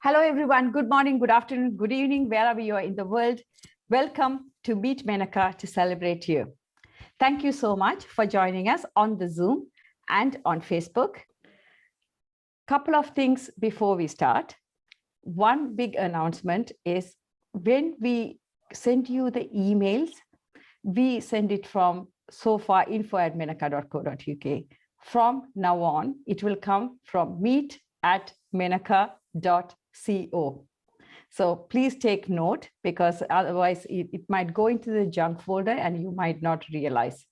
Hello, everyone. Good morning, good afternoon, good evening, wherever you are in the world. Welcome to Meet Menaca to celebrate you. Thank you so much for joining us on the Zoom and on Facebook. Couple of things before we start. One big announcement is when we send you the emails, we send it from so far info@menaca.co.uk. From now on, it will come from meet@menaca.co. So please take note, because otherwise it might go into the junk folder and you might not realize.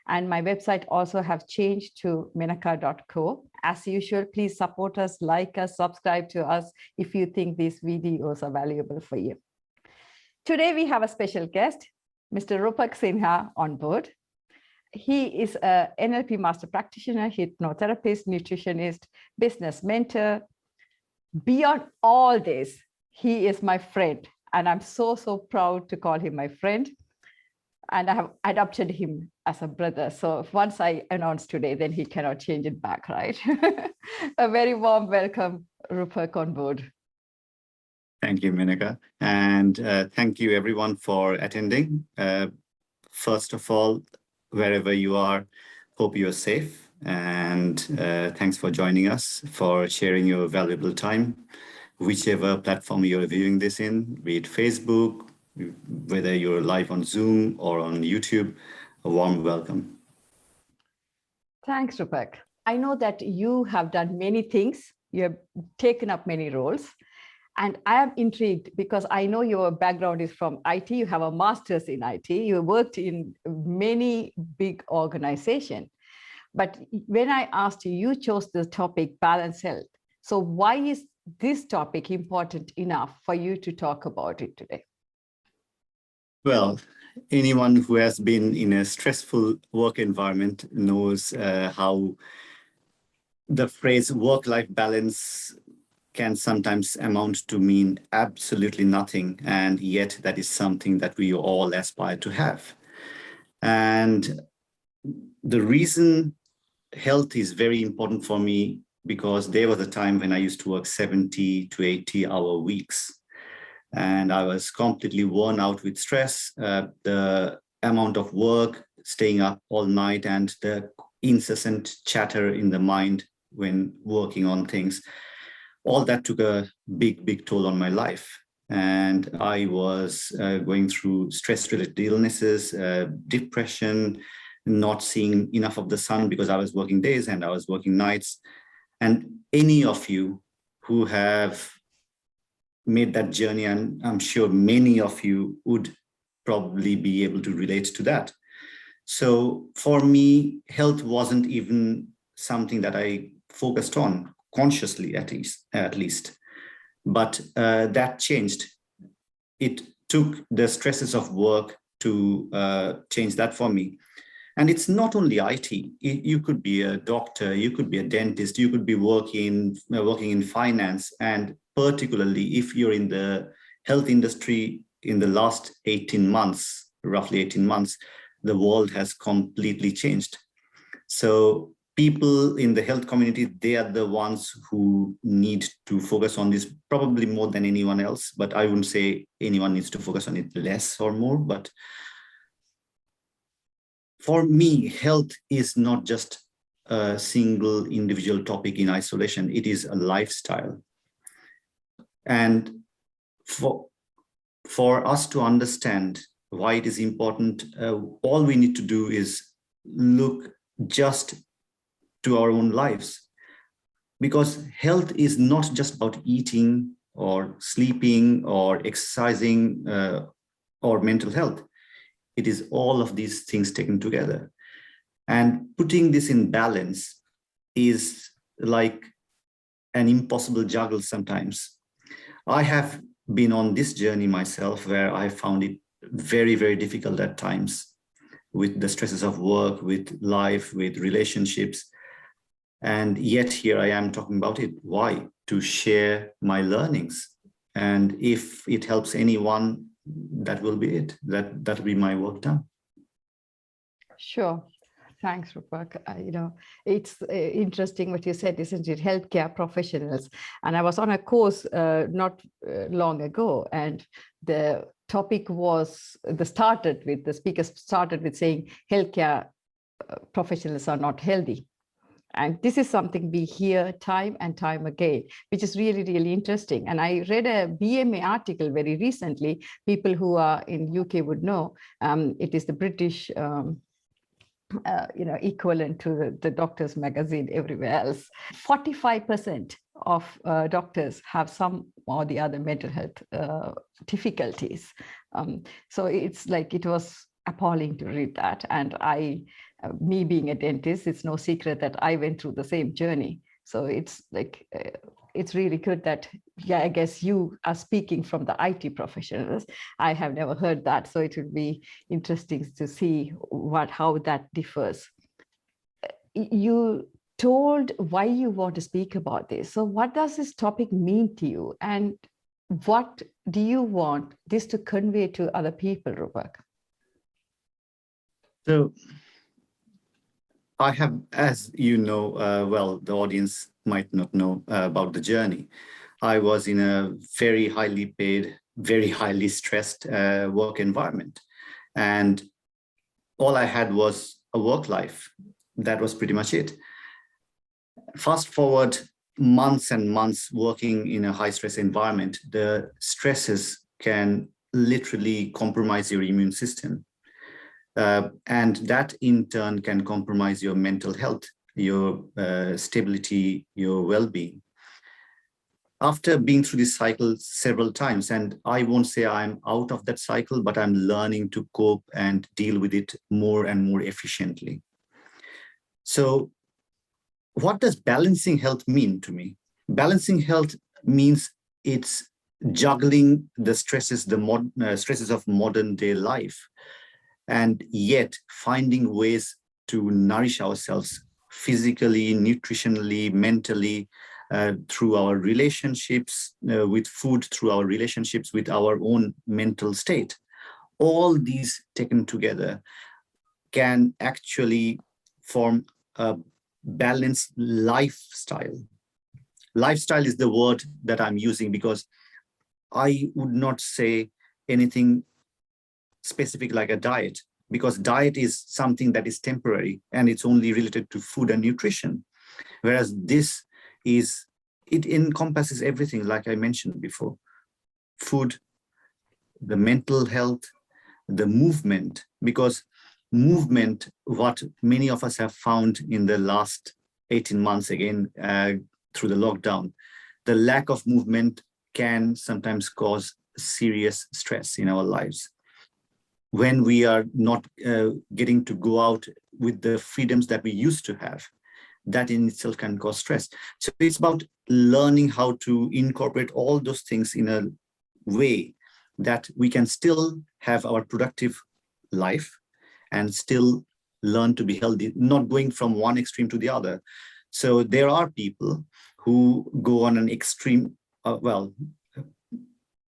And my website also have changed to menaca.co. As usual, please support us, like us, subscribe to us if you think these videos are valuable for you. Today we have a special guest, Mr. Rupak Sinha, on board. He is a NLP master practitioner, hypnotherapist, nutritionist, business mentor. Beyond all this, he is my friend, and I'm so proud to call him my friend. And I have adopted him as a brother. So if once I announce today, then he cannot change it back, right? A very warm welcome, Rupak, on board. Thank you, Menaca. And thank you, everyone, for attending. First of all, wherever you are, hope you're safe. And thanks for joining us, for sharing your valuable time, whichever platform you're viewing this in, be it Facebook, whether you're live on Zoom or on YouTube, a warm welcome. Thanks, Rupak. I know that you have done many things. You have taken up many roles. And I am intrigued because I know your background is from IT. You have a master's in IT. You worked in many big organizations. But when I asked you, you chose the topic balanced health. So why is this topic important enough for you to talk about it today? Well, anyone who has been in a stressful work environment knows how the phrase work-life balance can sometimes amount to mean absolutely nothing. And yet that is something that we all aspire to have. And the reason health is very important for me, because there was a time when I used to work 70 to 80-hour weeks. And I was completely worn out with stress, the amount of work, staying up all night, and the incessant chatter in the mind when working on things. All that took a big toll on my life. And I was going through stress-related illnesses, depression, not seeing enough of the sun because I was working days and I was working nights. And any of you who have made that journey, and I'm sure many of you would probably be able to relate to that. So for me, health wasn't even something that I focused on consciously, at least. But that changed. It took the stresses of work to change that for me. And it's not only IT. You could be a doctor, you could be a dentist, you could be working in finance. And particularly if you're in the health industry, in the last 18 months, roughly 18 months, the world has completely changed. So people in the health community, they are the ones who need to focus on this probably more than anyone else. But I wouldn't say anyone needs to focus on it less or more. But for me, health is not just a single individual topic in isolation. It is a lifestyle. And for us to understand why it is important, all we need to do is look just to our own lives. Because health is not just about eating or sleeping or exercising or mental health. It is all of these things taken together. And putting this in balance is like an impossible juggle sometimes. I have been on this journey myself where I found it very difficult at times with the stresses of work, with life, with relationships. And yet here I am talking about it. Why? To share my learnings. And if it helps anyone, that will be it. That will be my work done. Sure. Thanks, Rupak. It's interesting what you said, isn't it? Healthcare professionals. And I was on a course not long ago, and the topic was, the speaker started with saying healthcare professionals are not healthy. And this is something we hear time and time again, which is really, really interesting. And I read a BMA article very recently. People who are in UK would know. It is the British equivalent to the doctors magazine everywhere else. 45% of doctors have some or the other mental health difficulties. So it's like, it was appalling to read that. And me being a dentist, it's no secret that I went through the same journey. So it's like, it's really good that, I guess you are speaking from the IT professionals. I have never heard that. So it would be interesting to see how that differs. You told why you want to speak about this. So what does this topic mean to you? And what do you want this to convey to other people, Rupak? So I have, as you know, well, the audience might not know about the journey. I was in a very highly paid, very highly stressed work environment. And all I had was a work life. That was pretty much it. Fast forward months and months working in a high stress environment, the stresses can literally compromise your immune system. And that in turn can compromise your mental health, your stability, your well-being. After being through this cycle several times, and I won't say I'm out of that cycle, but I'm learning to cope and deal with it more and more efficiently. So what does balancing health mean to me? Balancing health means it's juggling the stresses, stresses of modern day life, and yet finding ways to nourish ourselves physically, nutritionally, mentally, through our relationships with food, through our relationships with our own mental state. All these taken together can actually form a balanced lifestyle. Lifestyle is the word that I'm using because I would not say anything specific like a diet, because diet is something that is temporary and it's only related to food and nutrition. Whereas this is, it encompasses everything, like I mentioned before: food, the mental health, the movement, because movement, what many of us have found in the last 18 months, again, through the lockdown, the lack of movement can sometimes cause serious stress in our lives. When we are not getting to go out with the freedoms that we used to have, that in itself can cause stress. So it's about learning how to incorporate all those things in a way that we can still have our productive life and still learn to be healthy, not going from one extreme to the other. So there are people who go on an extreme, well,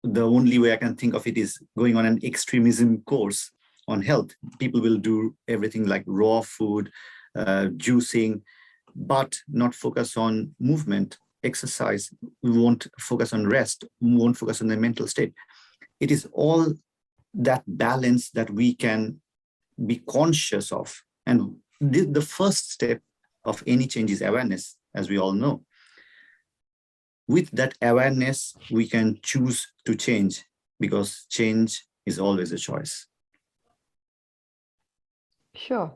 the only way I can think of it is going on an extremism course on health. People will do everything like raw food, juicing, but not focus on movement, exercise. We won't focus on rest. We won't focus on the mental state. It is all that balance that we can be conscious of. And the first step of any change is awareness, as we all know. With that awareness, we can choose to change, because change is always a choice. Sure.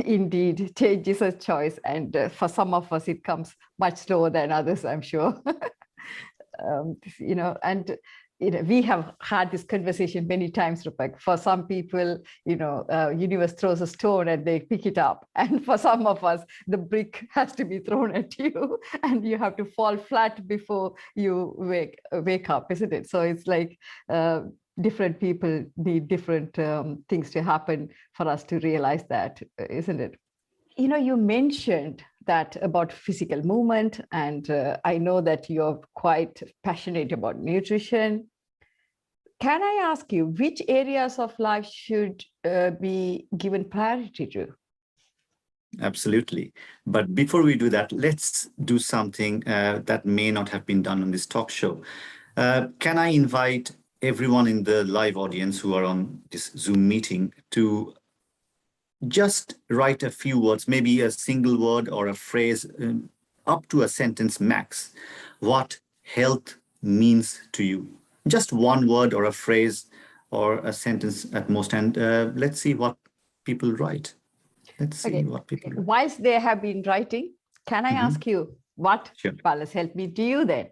Indeed, change is a choice. And for some of us, it comes much slower than others, I'm sure. We have had this conversation many times, Rupak. For some people, universe throws a stone and they pick it up. And for some of us, the brick has to be thrown at you and you have to fall flat before you wake up, isn't it? So it's like different people need different things to happen for us to realize that, isn't it? You mentioned that about physical movement, and I know that you're quite passionate about nutrition. Can I ask you, which areas of life should be given priority to? Absolutely. But before we do that, let's do something that may not have been done on this talk show. Can I invite everyone in the live audience who are on this Zoom meeting to just write a few words, maybe a single word or a phrase, up to a sentence max, what health means to you. Just one word or a phrase or a sentence at most. And let's see what people write. Let's see what people write. Whilst they have been writing, can I ask you what balance health means to you then?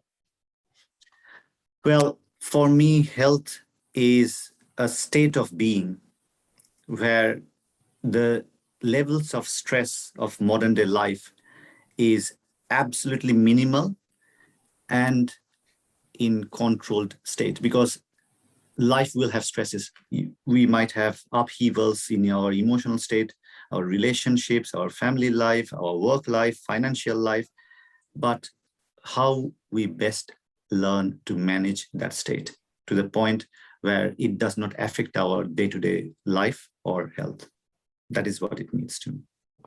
Well, for me, health is a state of being where the levels of stress of modern day life is absolutely minimal and in controlled state, because life will have stresses. We might have upheavals in our emotional state, our relationships, our family life, our work life, financial life, but how we best learn to manage that state to the point where it does not affect our day-to-day life or health. That is what it means to me.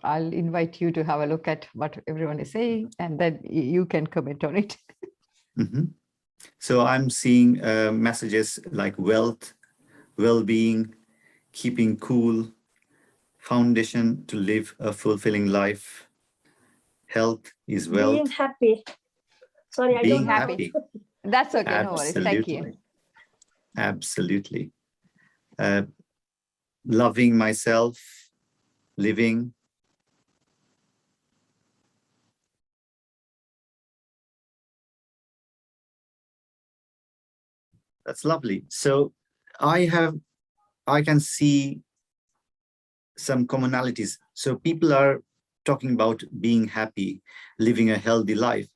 I'll invite you to have a look at what everyone is saying, and then you can comment on it. So I'm seeing messages like wealth, well-being, keeping cool, foundation to live a fulfilling life, health is wealth. Being happy. Sorry, I don't know. Happy. That's okay, no worries. Thank you. Absolutely. Loving myself, living. That's lovely. So I can see some commonalities. So people are talking about being happy, living a healthy life.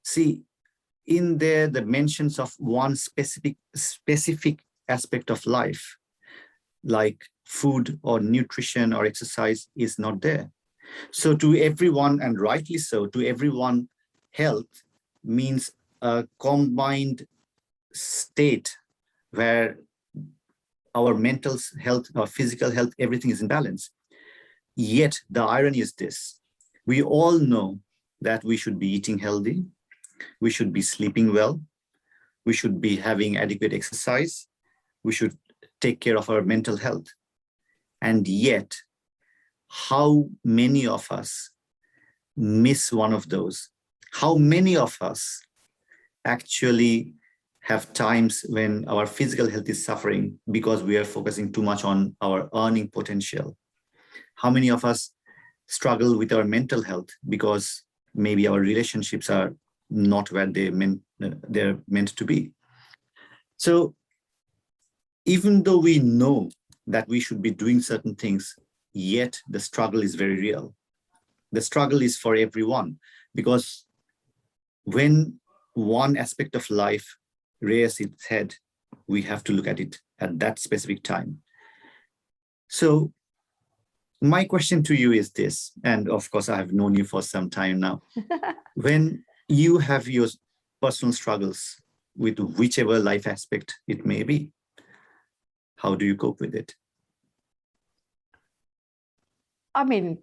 See, in there, the mentions of one specific aspect of life, like food or nutrition or exercise, is not there. So to everyone, and rightly so, to everyone, health means a combined state where our mental health, our physical health, everything is in balance. Yet the irony is this: we all know that we should be eating healthy, we should be sleeping well, we should be having adequate exercise, we should take care of our mental health. And yet, how many of us miss one of those? How many of us actually have times when our physical health is suffering because we are focusing too much on our earning potential? How many of us struggle with our mental health because maybe our relationships are not where they're meant to be? So even though we know that we should be doing certain things, yet the struggle is very real. The struggle is for everyone, because when one aspect of life rears its head, we have to look at it at that specific time. So my question to you is this, and of course I have known you for some time now. When you have your personal struggles with whichever life aspect it may be, how do you cope with it? I mean,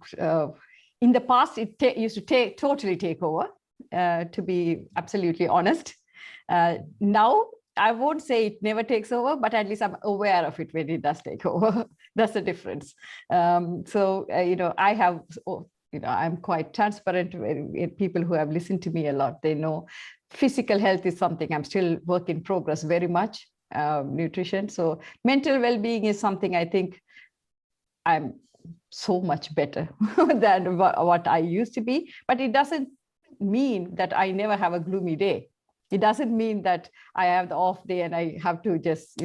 in the past, it used to totally take over, to be absolutely honest. Now, I won't say it never takes over, but at least I'm aware of it when it does take over. That's the difference. I have, I'm quite transparent with people who have listened to me a lot. They know physical health is something I'm still work in progress very much, nutrition. So mental well-being is something I think I'm so much better than what I used to be, but it doesn't mean that I never have a gloomy day. It doesn't mean that I have the off day and I have to just,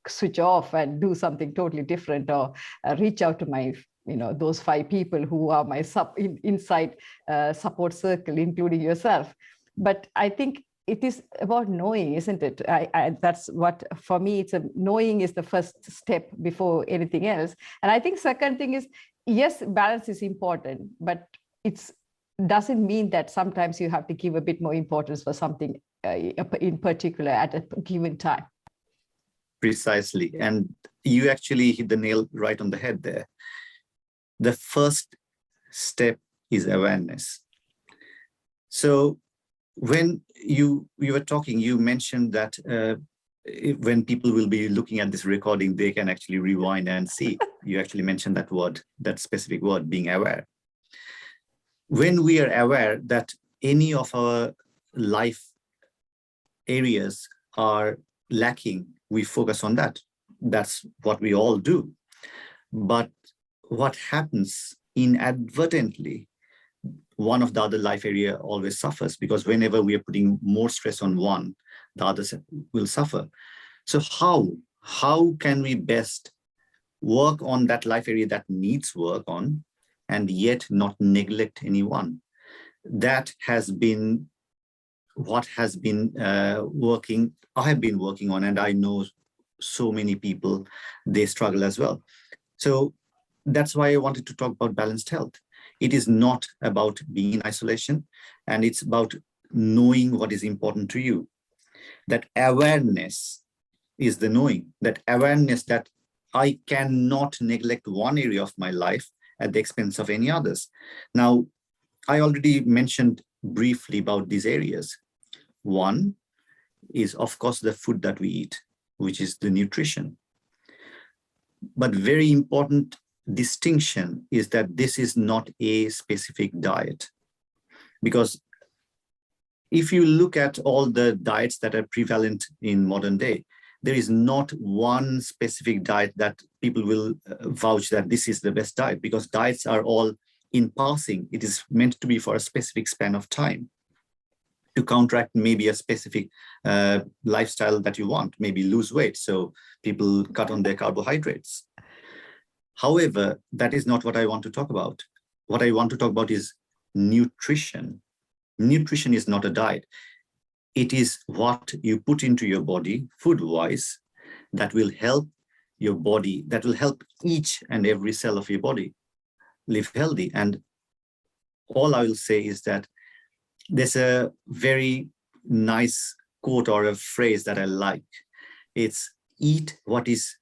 switch off and do something totally different, or reach out to my, those 5 people who are my inside support circle, including yourself. But I think it is about knowing, isn't it? That's what, for me, knowing is the first step before anything else. And I think second thing is, yes, balance is important, but it doesn't mean that sometimes you have to give a bit more importance for something in particular at a given time. Precisely. And you actually hit the nail right on the head there. The first step is awareness. So when you were talking, you mentioned that when people will be looking at this recording, they can actually rewind and see. You actually mentioned that word, that specific word, being aware. When we are aware that any of our life areas are lacking, we focus on that. That's what we all do. But what happens inadvertently, one of the other life area always suffers, because whenever we are putting more stress on one, the others will suffer. So how can we best work on that life area that needs work on, and yet not neglect anyone? That has been what has been I have been working on, and I know so many people, they struggle as well. So that's why I wanted to talk about balanced health. It is not about being in isolation, and it's about knowing what is important to you. That awareness is the knowing, that awareness that I cannot neglect one area of my life at the expense of any others. Now, I already mentioned briefly about these areas. One is, of course, the food that we eat, which is the nutrition. But very important distinction is that this is not a specific diet. Because if you look at all the diets that are prevalent in modern day, there is not one specific diet that people will vouch that this is the best diet, because diets are all in passing. It is meant to be for a specific span of time to counteract maybe a specific lifestyle that you want, maybe lose weight. So people cut on their carbohydrates. However, that is not what I want to talk about. What I want to talk about is nutrition. Nutrition is not a diet. It is what you put into your body, food-wise, that will help your body, that will help each and every cell of your body live healthy. And all I will say is that there's a very nice quote or a phrase that I like. It's eat what is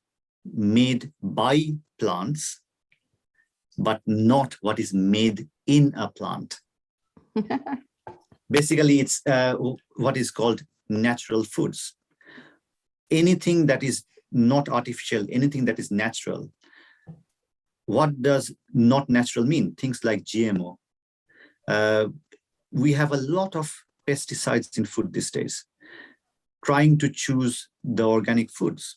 made by plants, but not what is made in a plant. Basically, it's what is called natural foods. Anything that is not artificial, anything that is natural. What does not natural mean? Things like GMO. We have a lot of pesticides in food these days, trying to choose the organic foods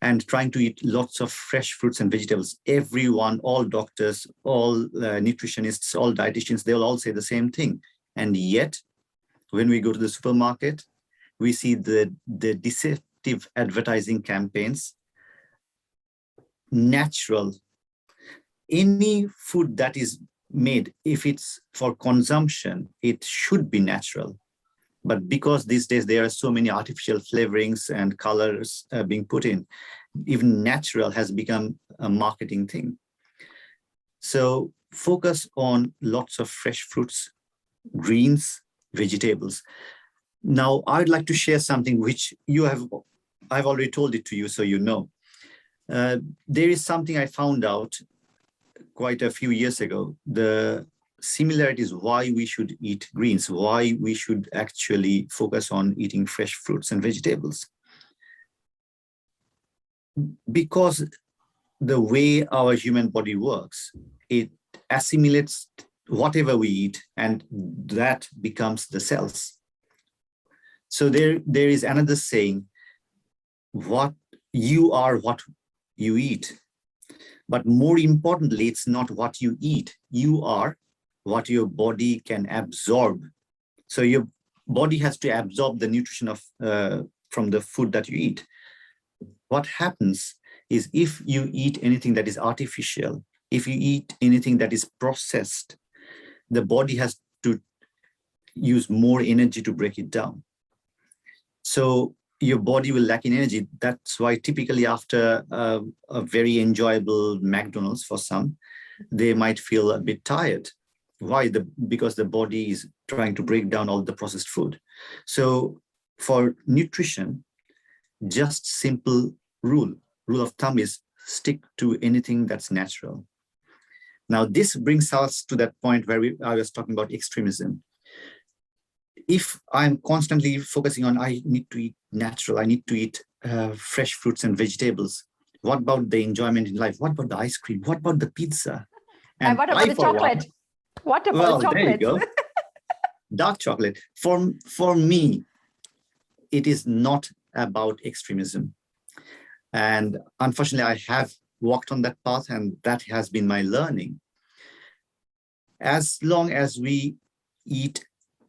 and trying to eat lots of fresh fruits and vegetables. Everyone, all doctors, all nutritionists, all dietitians, they'll all say the same thing. And yet, when we go to the supermarket, we see the deceptive advertising campaigns. Natural. Any food that is made, if it's for consumption, it should be natural. But because these days there are so many artificial flavorings and colors being put in, even natural has become a marketing thing. So focus on lots of fresh fruits, greens, vegetables. Now, I'd like to share something which I've already told it to you, so you know. There is something I found out quite a few years ago, the similarities why we should eat greens, why we should actually focus on eating fresh fruits and vegetables. Because the way our human body works, it assimilates whatever we eat, and that becomes the cells. So there is another saying, what you are what you eat. But more importantly, it's not what you eat. You are what your body can absorb. So your body has to absorb the nutrition of from the food that you eat. What happens is if you eat anything that is artificial, if you eat anything that is processed, the body has to use more energy to break it down. So your body will lack in energy. That's why typically after a very enjoyable McDonald's for some, they might feel a bit tired. Why? Because the body is trying to break down all the processed food. So for nutrition, just simple rule of thumb is stick to anything that's natural. Now, this brings us to that point where I was talking about extremism. If I'm constantly focusing on, I need to eat natural, I need to eat fresh fruits and vegetables. What about the enjoyment in life? What about the ice cream? What about the pizza? And what about the chocolate? What about the chocolate? There you go. Dark chocolate. For me, it is not about extremism. And unfortunately, I have walked on that path, and that has been my learning. As long as we eat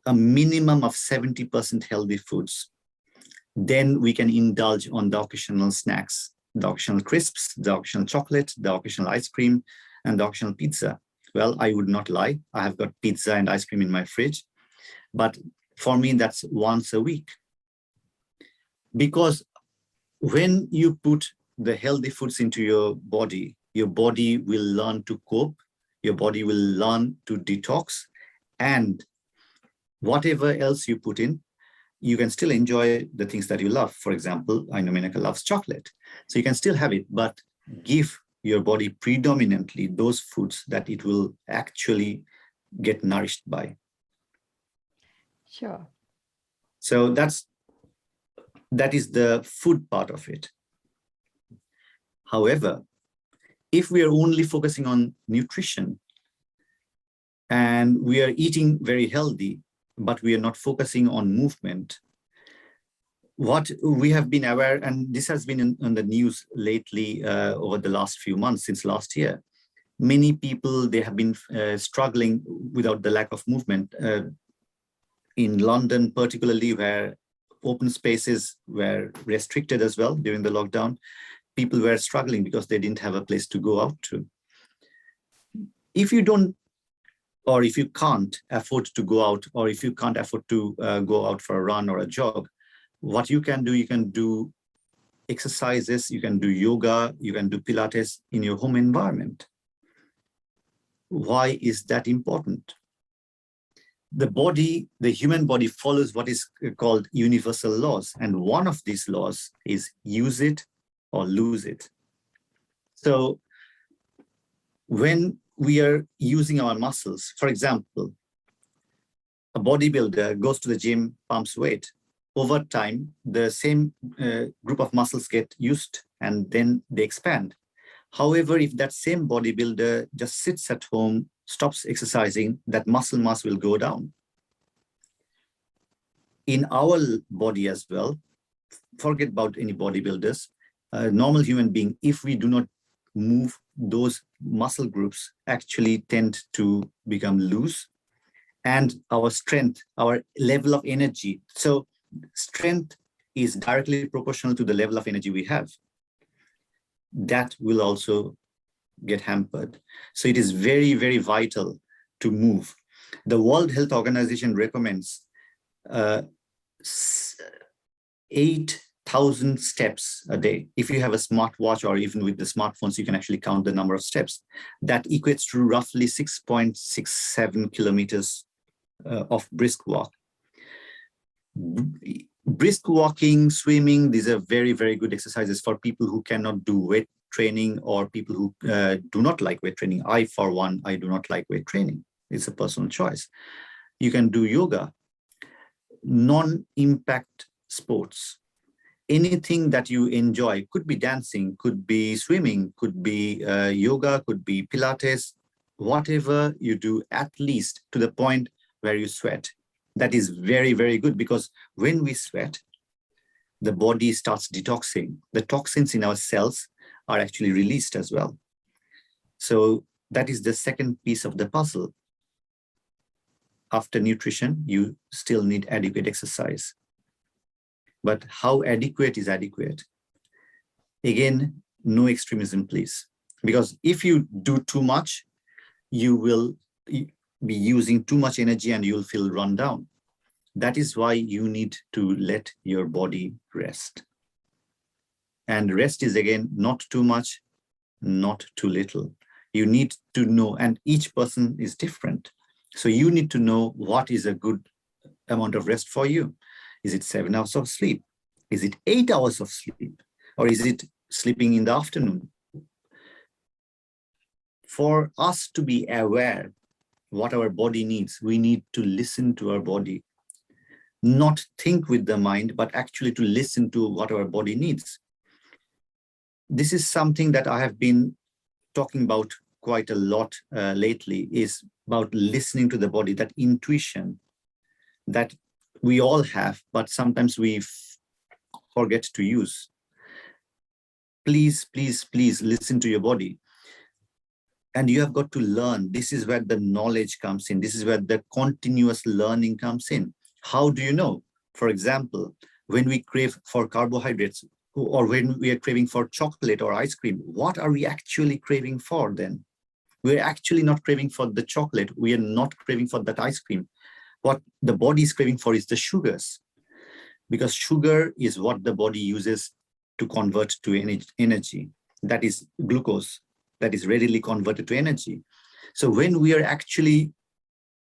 a minimum of 70% healthy foods, then we can indulge on the occasional snacks, the occasional crisps, the occasional chocolate, the occasional ice cream, and the occasional pizza. Well, I would not lie. I have got pizza and ice cream in my fridge. But for me, that's once a week. Because when you put the healthy foods into your body will learn to cope, your body will learn to detox, and whatever else you put in, you can still enjoy the things that you love. For example, I know Menaca loves chocolate. So you can still have it, but give your body predominantly those foods that it will actually get nourished by. Sure. So that is the food part of it. However, if we are only focusing on nutrition and we are eating very healthy, but we are not focusing on movement, what we have been aware, and this has been in the news lately over the last few months, since last year, many people, they have been struggling without the lack of movement. In London, particularly, where open spaces were restricted as well during the lockdown, people were struggling because they didn't have a place to go out to. If you don't, or if you can't afford to go out, or if you can't afford to go out for a run or a jog, what you can do exercises, you can do yoga, you can do Pilates in your home environment. Why is that important? The human body follows what is called universal laws. And one of these laws is use it or lose it. So when we are using our muscles, for example, a bodybuilder goes to the gym, pumps weight. Over time, the same group of muscles get used and then they expand. However, if that same bodybuilder just sits at home, stops exercising, that muscle mass will go down. In our body as well, forget about any bodybuilders, a normal human being, if we do not move, those muscle groups actually tend to become loose, and our strength, our level of energy. So strength is directly proportional to the level of energy we have. That will also get hampered. So it is very, very vital to move. The World Health Organization recommends 8,000 steps a day. If you have a smartwatch, or even with the smartphones, you can actually count the number of steps. That equates to roughly 6.67 kilometers of brisk walk. Brisk walking, swimming, these are very, very good exercises for people who cannot do weight training, or people who do not like weight training. I, for one, I do not like weight training. It's a personal choice. You can do yoga, non-impact sports, anything that you enjoy. Could be dancing, could be swimming, could be yoga, could be Pilates, whatever you do, at least to the point where you sweat. That is very, very good, because when we sweat, the body starts detoxing. The toxins in our cells are actually released as well. So that is the second piece of the puzzle. After nutrition, you still need adequate exercise. But how adequate is adequate? Again, no extremism, please. Because if you do too much, you will be using too much energy and you'll feel run down. That is why you need to let your body rest. And rest is, again, not too much, not too little. You need to know, and each person is different. So you need to know what is a good amount of rest for you. Is it 7 hours of sleep? Is it 8 hours of sleep? Or is it sleeping in the afternoon? For us to be aware what our body needs, we need to listen to our body, not think with the mind, but actually to listen to what our body needs. This is something that I have been talking about quite a lot lately, is about listening to the body, that intuition that we all have, but sometimes we forget to use. Please, please, please listen to your body. And you have got to learn. This is where the knowledge comes in. This is where the continuous learning comes in. How do you know? For example, when we crave for carbohydrates, or when we are craving for chocolate or ice cream, what are we actually craving for then? We're actually not craving for the chocolate. We are not craving for that ice cream. What the body is craving for is the sugars, because sugar is what the body uses to convert to energy. That is glucose, that is readily converted to energy. So when we are actually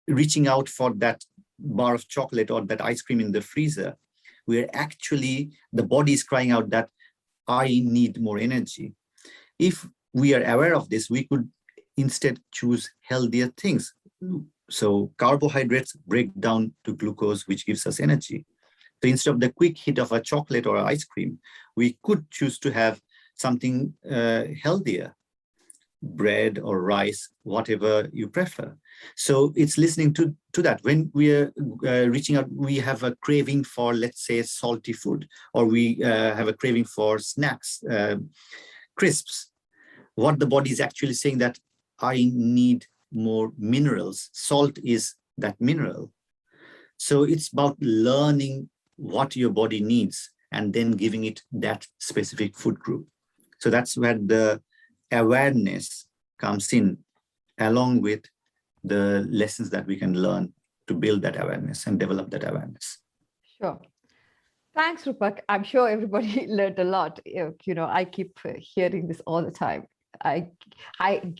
reaching out for that bar of chocolate or that ice cream in the freezer, we're actually, the body is crying out that I need more energy. If we are aware of this, we could instead choose healthier things. So carbohydrates break down to glucose, which gives us energy. So instead of the quick hit of a chocolate or ice cream, we could choose to have something healthier, bread or rice, whatever you prefer. So it's listening to that. When we are reaching out, we have a craving for, let's say, salty food, or we have a craving for snacks, crisps. What the body is actually saying that I need more minerals. Salt is that mineral. So it's about learning what your body needs and then giving it that specific food group. So that's where the awareness comes in, along with the lessons that we can learn to build that awareness and develop that awareness. Sure. Thanks, Rupak. I'm sure everybody learned a lot. I keep hearing this all the time. I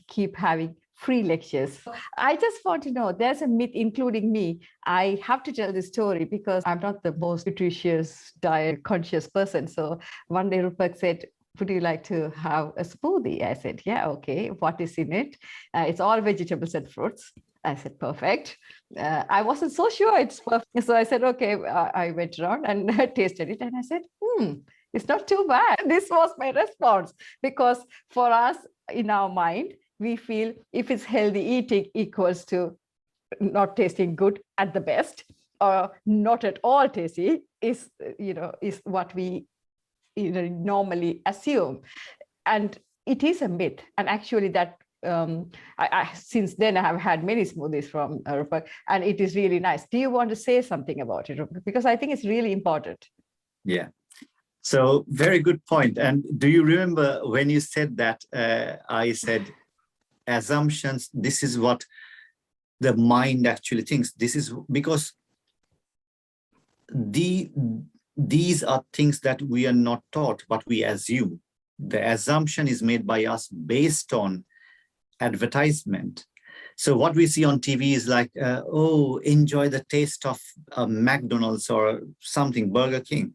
keep having free lectures. I just want to know, there's a myth, including me. I have to tell this story because I'm not the most nutritious, diet conscious person. So one day Rupak said, would you like to have a smoothie? I said, yeah, okay. What is in it? It's all vegetables and fruits. I said, perfect. I wasn't so sure it's perfect. So I said, okay. I went around and tasted it. And I said, it's not too bad. This was my response. Because for us, in our mind, we feel if it's healthy eating equals to not tasting good at the best, or not at all tasty, is what we normally assume. And it is a myth. And actually that since then I have had many smoothies from Rupak, and it is really nice. Do you want to say something about it, Rupak? Because I think it's really important. Yeah. So very good point. And do you remember when you said that, I said assumptions, this is what the mind actually thinks. This is because these are things that we are not taught, but we assume. The assumption is made by us based on advertisement. So what we see on TV is like, oh, enjoy the taste of McDonald's or something, Burger King.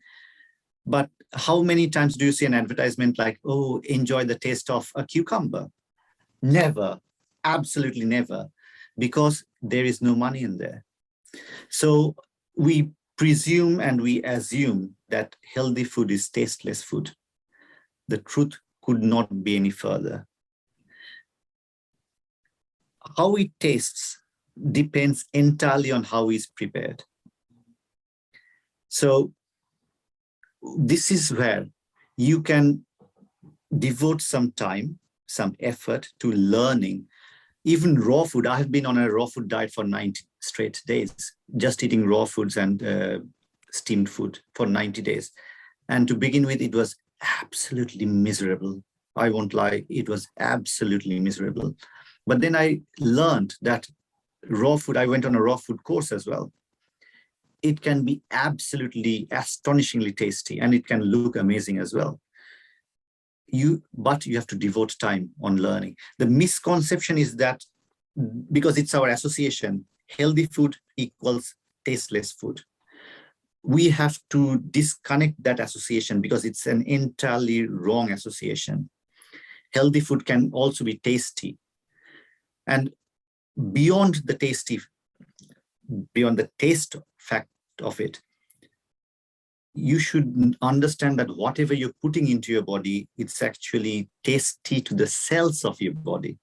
But how many times do you see an advertisement like, oh, enjoy the taste of a cucumber? Never, absolutely never, because there is no money in there. So we presume and we assume that healthy food is tasteless food. The truth could not be any further. How it tastes depends entirely on how it's prepared. So this is where you can devote some time, some effort to learning. Even raw food, I have been on a raw food diet for 90 straight days, just eating raw foods and steamed food for 90 days. And to begin with, it was absolutely miserable. I won't lie, it was absolutely miserable. But then I learned that raw food, I went on a raw food course as well. It can be absolutely astonishingly tasty, and it can look amazing as well. But you have to devote time on learning. The misconception is that because it's our association, healthy food equals tasteless food. We have to disconnect that association because it's an entirely wrong association. Healthy food can also be tasty. And beyond the taste fact of it, you should understand that whatever you're putting into your body, it's actually tasty to the cells of your body.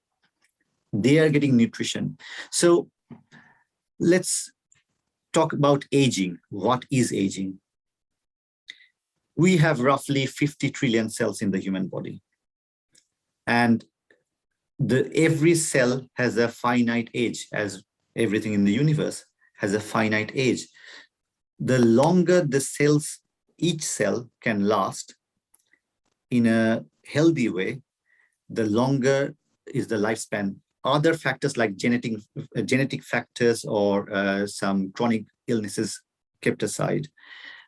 They are getting nutrition. So let's talk about aging. What is aging? We have roughly 50 trillion cells in the human body. And every cell has a finite age, as everything in the universe has a finite age. The longer the cells, each cell can last in a healthy way, the longer is the lifespan. Other factors like genetic factors or some chronic illnesses kept aside,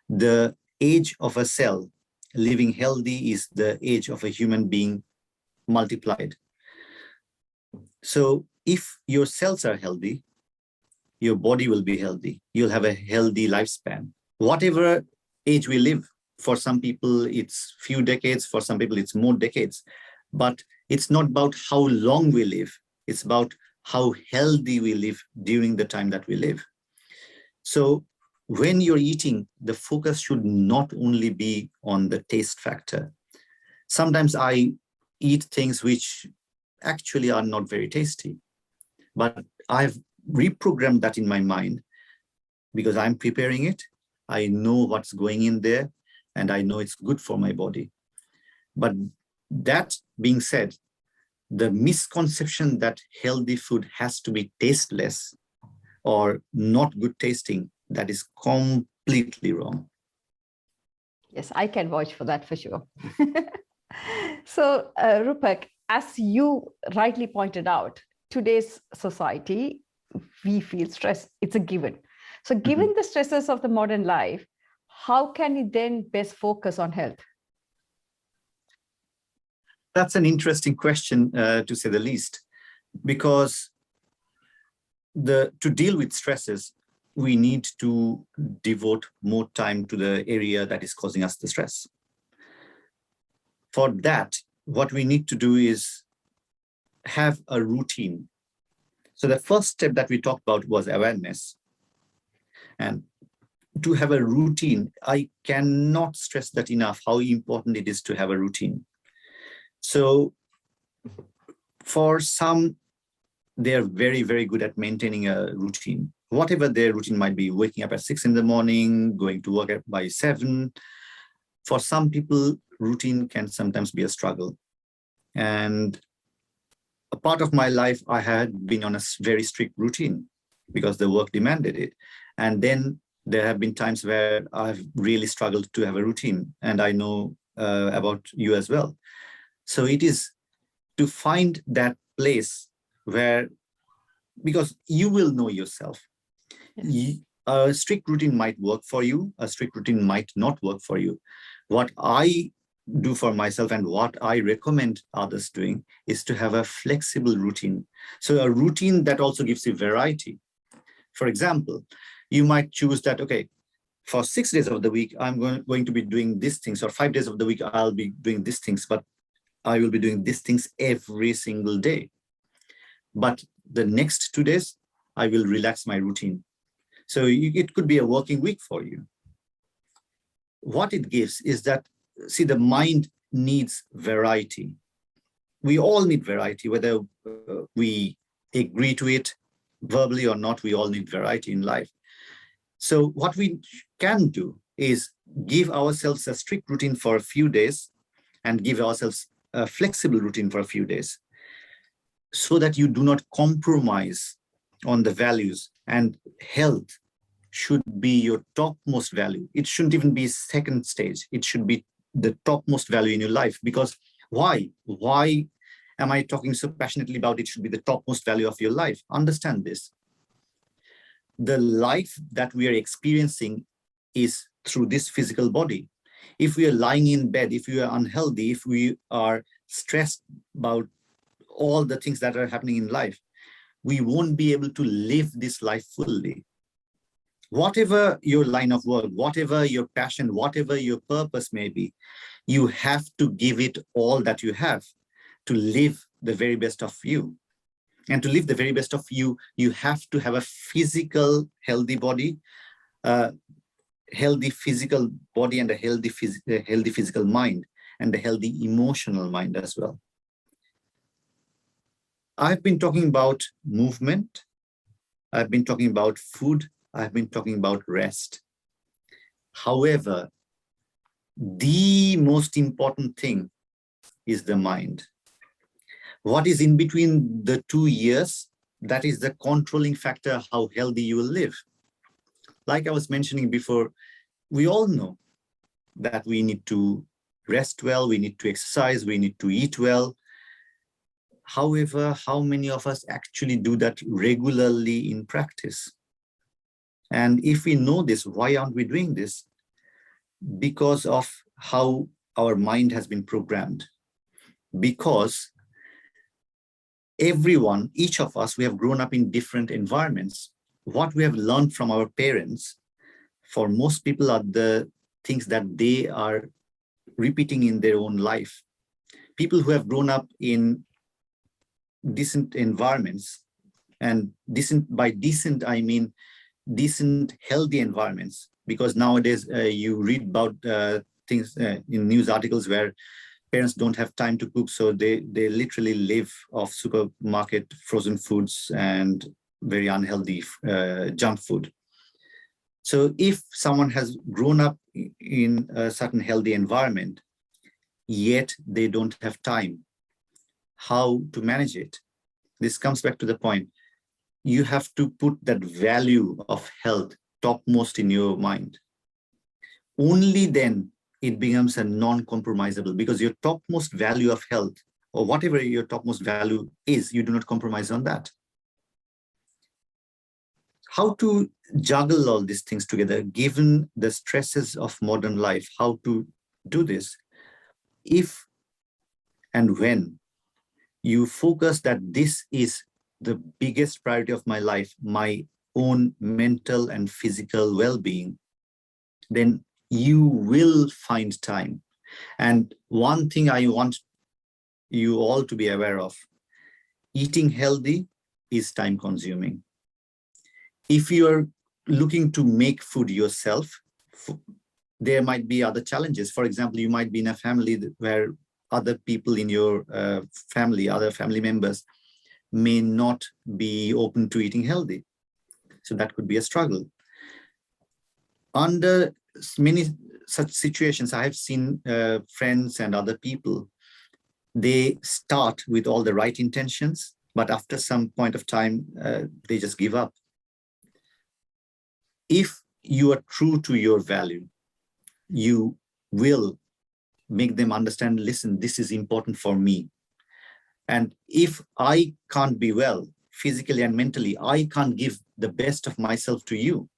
the age of a cell living healthy is the age of a human being multiplied. So if your cells are healthy, your body will be healthy. You'll have a healthy lifespan. Whatever age we live, for some people it's few decades, for some people it's more decades. But it's not about how long we live, it's about how healthy we live during the time that we live. So when you're eating, the focus should not only be on the taste factor. Sometimes I eat things which actually are not very tasty, but I've reprogrammed that in my mind because I'm preparing it. I know what's going in there and I know it's good for my body. But that being said, the misconception that healthy food has to be tasteless or not good tasting, that is completely wrong. Yes, I can vouch for that for sure. So, Rupak, as you rightly pointed out, today's society, we feel stress. It's a given. So given the stresses of the modern life, how can you then best focus on health? That's an interesting question, to say the least, because to deal with stresses, we need to devote more time to the area that is causing us the stress. For that, what we need to do is have a routine. So the first step that we talked about was awareness. And to have a routine, I cannot stress that enough, how important it is to have a routine. So for some, they're very, very good at maintaining a routine. Whatever their routine might be, waking up at 6 in the morning, going to work by 7. For some people, routine can sometimes be a struggle. And a part of my life, I had been on a very strict routine because the work demanded it. And then there have been times where I've really struggled to have a routine. And I know about you as well. So it is to find that place where, because you will know yourself. Yes. A strict routine might work for you, a strict routine might not work for you. What I do for myself and what I recommend others doing is to have a flexible routine. So a routine that also gives you variety. For example, you might choose that, okay, for 6 days of the week, I'm going to be doing these things, or 5 days of the week, I'll be doing these things, but I will be doing these things every single day. But the next 2 days, I will relax my routine. So it could be a working week for you. What it gives is that, see, the mind needs variety. We all need variety, whether we agree to it verbally or not, we all need variety in life. So what we can do is give ourselves a strict routine for a few days and give ourselves a flexible routine for a few days so that you do not compromise on the values, and health should be your topmost value. It shouldn't even be second stage. It should be the topmost value in your life. Because why? Why am I talking so passionately about it should be the topmost value of your life? Understand this. The life that we are experiencing is through this physical body. If we are lying in bed, if we are unhealthy, if we are stressed about all the things that are happening in life, we won't be able to live this life fully. Whatever your line of work, whatever your passion, whatever your purpose may be, you have to give it all that you have to live the very best of you. And to live the very best of you, you have to have a physical, healthy body, healthy physical body, and a healthy physical mind, and a healthy emotional mind as well. I've been talking about movement. I've been talking about food. I've been talking about rest. However, the most important thing is the mind. What is in between the 2 years, that is the controlling factor how healthy you will live. Like I was mentioning before, we all know that we need to rest well, we need to exercise, we need to eat well. However, how many of us actually do that regularly in practice? And if we know this, why aren't we doing this? Because of how our mind has been programmed. Because everyone, each of us, we have grown up in different environments. What we have learned from our parents, for most people, are the things that they are repeating in their own life. People who have grown up in decent environments, and decent, by decent, I mean decent, healthy environments, because nowadays you read about things in news articles where parents don't have time to cook, so they literally live off supermarket frozen foods and very unhealthy junk food. So if someone has grown up in a certain healthy environment, yet they don't have time, how to manage it? This comes back to the point. You have to put that value of health topmost in your mind. Only then it becomes a non-compromisable, because your topmost value of health, or whatever your topmost value is, you do not compromise on that. How to juggle all these things together, given the stresses of modern life, how to do this? If and when you focus that this is the biggest priority of my life, my own mental and physical well-being, then you will find time. And one thing I want you all to be aware of, eating healthy is time consuming. If you're looking to make food yourself, there might be other challenges. For example, you might be in a family where other people in your family, other family members, may not be open to eating healthy. So that could be a struggle. Under many such situations, I have seen friends and other people, they start with all the right intentions, but after some point of time, they just give up. If you are true to your value, you will make them understand, listen, this is important for me. And if I can't be well, physically and mentally, I can't give the best of myself to you,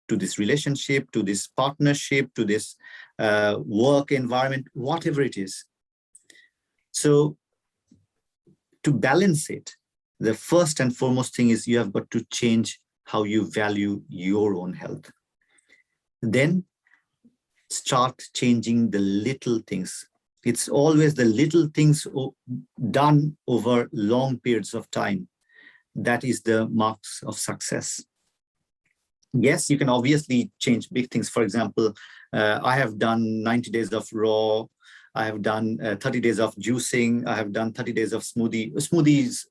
to this relationship, to this partnership, to this work environment, whatever it is. So to balance it, the first and foremost thing is you have got to change how you value your own health. Then start changing the little things. It's always the little things done over long periods of time that is the marks of success. Yes, you can obviously change big things. For example, I have done 90 days of raw. I have done 30 days of juicing. I have done 30 days of smoothies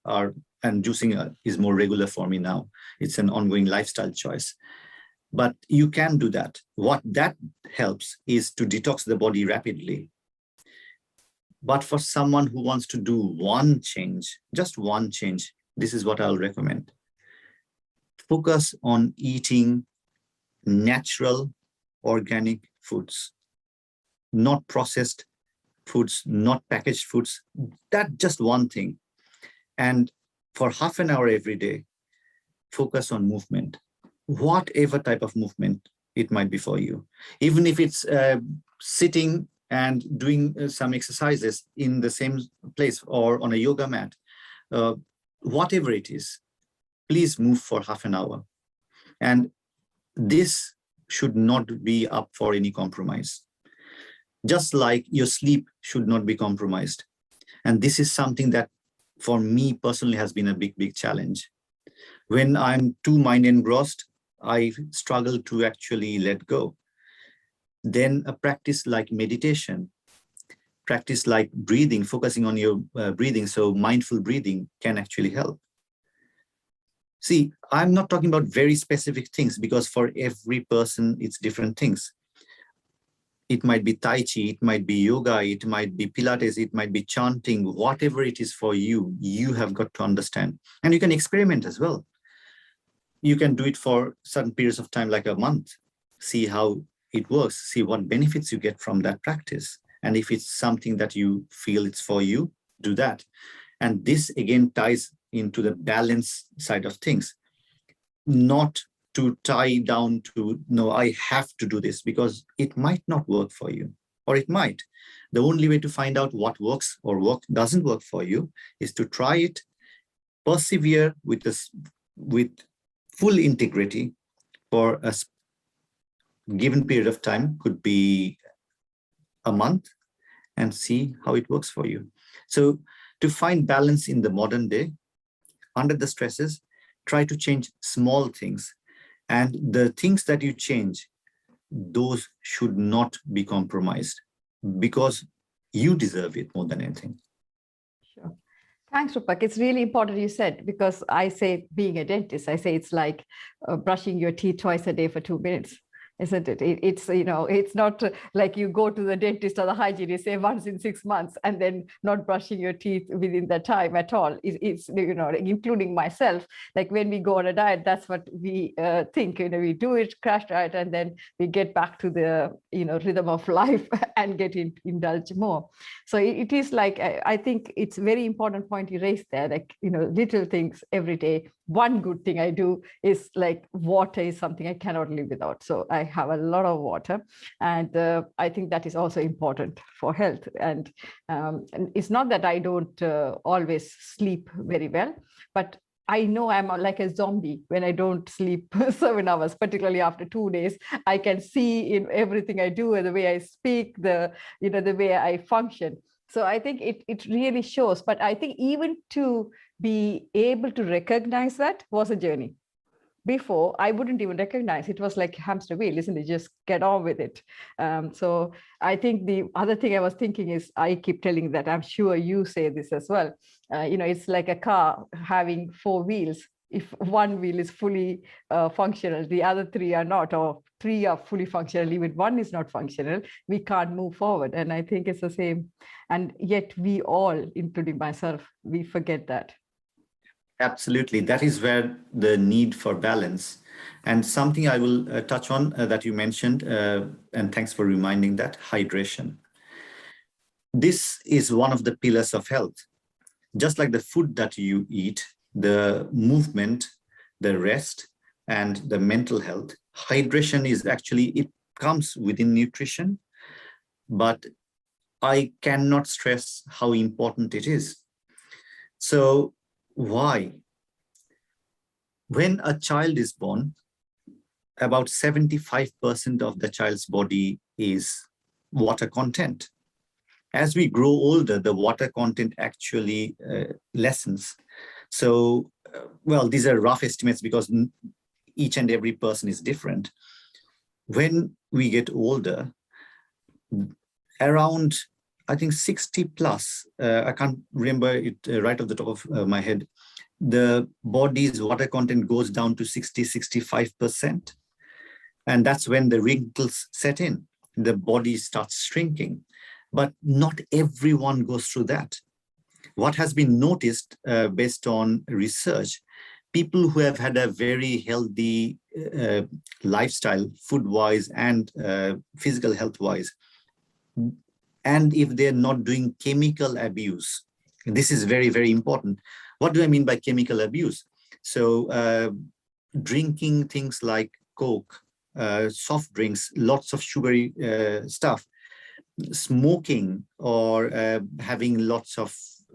and juicing is more regular for me now. It's an ongoing lifestyle choice. But you can do that. What that helps is to detox the body rapidly. But for someone who wants to do one change, just one change, this is what I'll recommend. Focus on eating natural, organic foods, not processed foods, not packaged foods. That's just one thing. And for half an hour every day, focus on movement, whatever type of movement it might be for you. Even if it's sitting and doing some exercises in the same place or on a yoga mat, whatever it is, please move for half an hour. And this should not be up for any compromise. Just like your sleep should not be compromised. And this is something that for me personally has been a big challenge. When I'm too mind engrossed, I struggle to actually let go. Then a practice like meditation, practice like breathing, focusing on your breathing, so mindful breathing can actually help. See, I'm not talking about very specific things because for every person, it's different things. It might be Tai Chi, it might be yoga, it might be Pilates, it might be chanting, whatever it is for you, you have got to understand. And you can experiment as well. You can do it for certain periods of time, like a month, see how it works, see what benefits you get from that practice. And if it's something that you feel it's for you, do that. And this again ties into the balance side of things, not to tie down to, no, I have to do this, because it might not work for you, or it might. The only way to find out what works or what doesn't work for you is to try it, persevere with this, with full integrity for a given period of time, could be a month, and see how it works for you. So to find balance in the modern day, under the stresses, try to change small things. And the things that you change, those should not be compromised, because you deserve it more than anything. Sure. Thanks, Rupak. It's really important you said, because I say, being a dentist, I say it's like brushing your teeth twice a day for 2 minutes. Isn't it? It's, you know, it's not like you go to the dentist or the hygienist, say once in 6 months, and then not brushing your teeth within that time at all. It's, you know, including myself, like when we go on a diet, that's what we think, you know, we do it, crash diet, and then we get back to the, you know, rhythm of life and get indulge more. So it is like, I think it's a very important point you raised there, like, you know, little things every day. One good thing I do is, like, water is something I cannot live without. So I have a lot of water, and I think that is also important for health. And it's not that I don't always sleep very well, but I know I'm like a zombie when I don't sleep 7 hours, particularly after 2 days. I can see in everything I do, the way I speak, the, you know, the way I function. So I think it really shows. But I think even to be able to recognize that was a journey. Before, I wouldn't even recognize. It was like hamster wheel, isn't it? Just get on with it. So I think the other thing I was thinking is, I keep telling that, I'm sure you say this as well. You know, it's like a car having 4 wheels. If one wheel is fully functional, the other 3 are not, or 3 are fully functional, even 1 is not functional, we can't move forward. And I think it's the same. And yet we all, including myself, we forget that. Absolutely. That is where the need for balance. And something I will touch on that you mentioned, and thanks for reminding that, hydration. This is one of the pillars of health. Just like the food that you eat, the movement, the rest, and the mental health, hydration is actually, it comes within nutrition, but I cannot stress how important it is. So why? When a child is born, about 75% of the child's body is water content. As we grow older, the water content actually lessens. So, well, these are rough estimates because each and every person is different. When we get older, around, I think 60 plus, I can't remember it right off the top of my head, the body's water content goes down to 60-65%. And that's when the wrinkles set in. The body starts shrinking. But not everyone goes through that. What has been noticed based on research, people who have had a very healthy lifestyle, food-wise and physical health-wise, and if they're not doing chemical abuse, this is very, very important. What do I mean by chemical abuse? So drinking things like Coke, soft drinks, lots of sugary stuff, smoking, or having lots of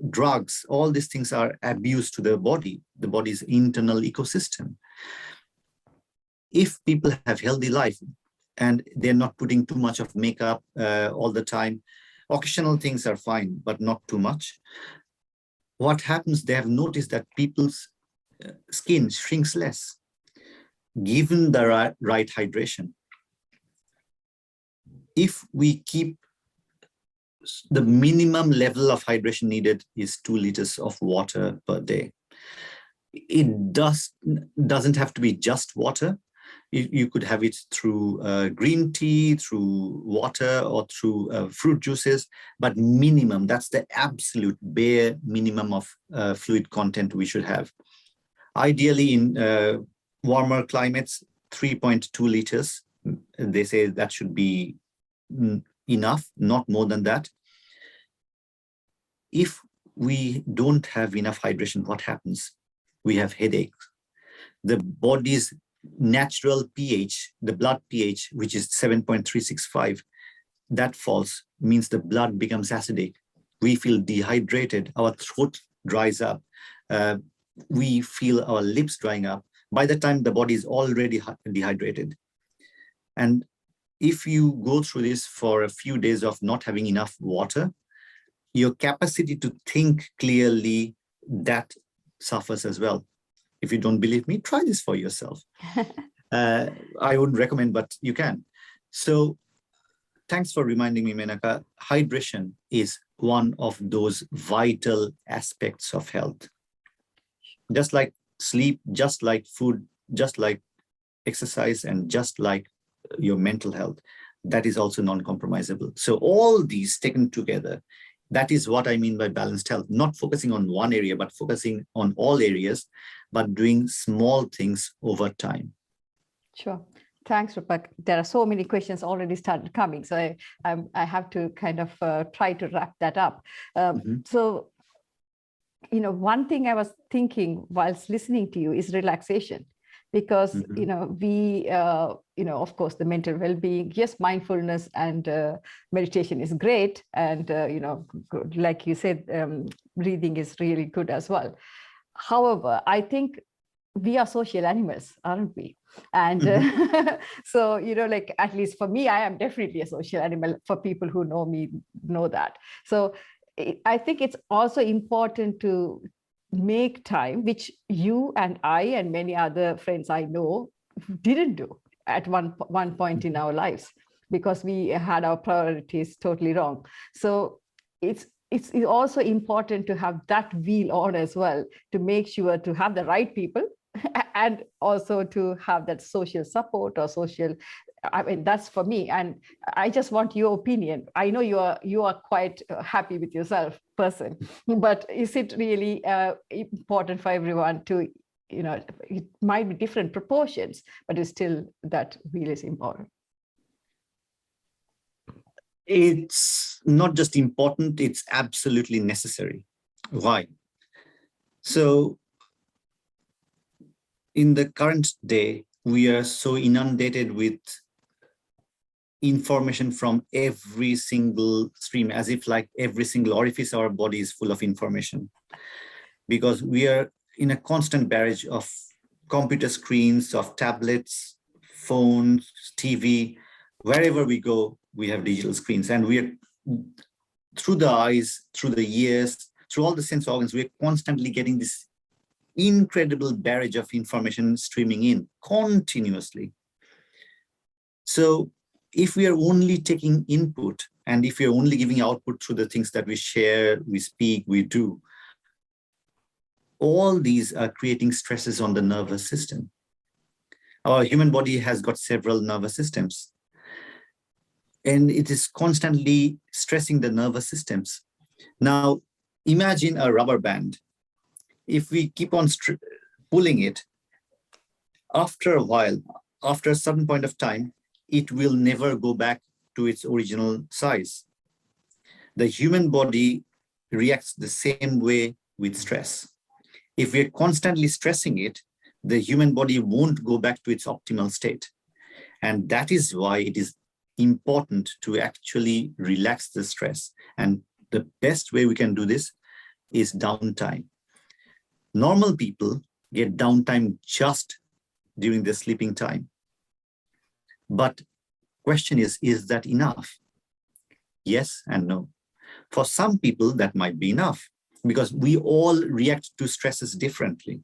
drugs, all these things are abuse to the body's internal ecosystem. If people have healthy life and they're not putting too much of makeup all the time, occasional things are fine, but not too much. what happens, they have noticed that people's skin shrinks less, given the right hydration. If we keep the minimum level of hydration needed is 2 liters of water per day. It doesn't have to be just water. You could have it through green tea, through water, or through fruit juices, but minimum, that's the absolute bare minimum of fluid content we should have. Ideally, in warmer climates, 3.2 liters. They say that should be enough, not more than that. If we don't have enough hydration, what happens? We have headaches. The body's natural pH, the blood pH, which is 7.365, that falls, means the blood becomes acidic. We feel dehydrated, our throat dries up, we feel our lips drying up. By the time the body is already dehydrated. And if you go through this for a few days of not having enough water, your capacity to think clearly, that suffers as well. If you don't believe me, try this for yourself. I wouldn't recommend, but you can. So thanks for reminding me, Menaca. Hydration is one of those vital aspects of health. Just like sleep, just like food, just like exercise, and just like your mental health, that is also non-compromisable. So all these taken together, that is what I mean by balanced health, not focusing on one area, but focusing on all areas, but doing small things over time. Sure. Thanks, Rupak. There are so many questions already started coming, so I have to kind of try to wrap that up. So, you know, one thing I was thinking whilst listening to you is relaxation, because, you know, we, you know, of course, the mental well-being, yes, mindfulness and meditation is great. And, you know, like you said, breathing is really good as well. However, I think we are social animals, aren't we? And so, you know, like, at least for me, I am definitely a social animal. For people who know me, know that. So I think it's also important to make time, which you and I and many other friends I know didn't do at one point in our lives, because we had our priorities totally wrong. So it's also important to have that wheel on as well, to make sure to have the right people and also to have that social support or social, I mean, that's for me. And I just want your opinion. I know you are quite happy with yourself person, but is it really important for everyone to, you know, it might be different proportions, but it's still that wheel is important. It's not just important, it's absolutely necessary. Why? So in the current day, we are so inundated with information from every single stream, as if like every single orifice of our body is full of information, because we are in a constant barrage of computer screens, of tablets, phones, TV. Wherever we go, we have digital screens, and we are, through the eyes, through the ears, through all the sense organs, we're constantly getting this incredible barrage of information streaming in continuously. So if we are only taking input, and if we are only giving output through the things that we share, we speak, we do, all these are creating stresses on the nervous system. Our human body has got several nervous systems, and it is constantly stressing the nervous systems. Now, imagine a rubber band. If we keep on pulling it, after a while, after a certain point of time, it will never go back to its original size. The human body reacts the same way with stress. If we're constantly stressing it, the human body won't go back to its optimal state. And that is why it is important to actually relax the stress. And the best way we can do this is downtime. Normal people get downtime just during their sleeping time. But question is that enough? Yes and no. For some people, that might be enough. because we all react to stresses differently.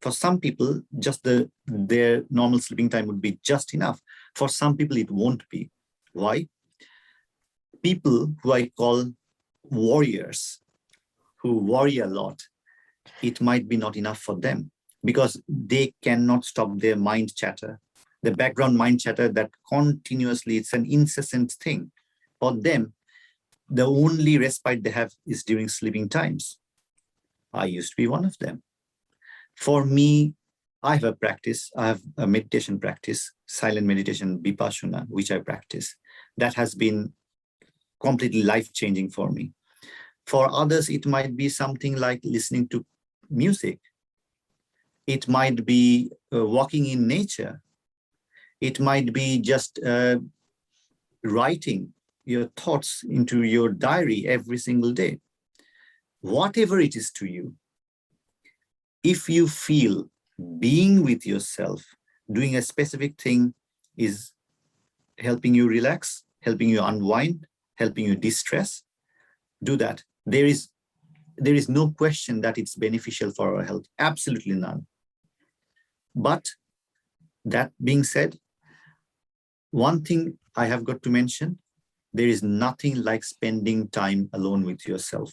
For some people, just their normal sleeping time would be just enough. For some people, it won't be. Why? People who I call warriors, who worry a lot, it might be not enough for them because they cannot stop their mind chatter, the background mind chatter that continuously, it's an incessant thing. For them, the only respite they have is during sleeping times. I used to be one of them. For me, I have a practice, I have a meditation practice, silent meditation, vipassana, which I practice. That has been completely life-changing for me. For others, it might be something like listening to music. It might be walking in nature. It might be just writing your thoughts into your diary every single day. Whatever it is to you, if you feel being with yourself, doing a specific thing is helping you relax, helping you unwind, helping you distress, do that. There is no question that it's beneficial for our health, absolutely none. But that being said, one thing I have got to mention, there is nothing like spending time alone with yourself.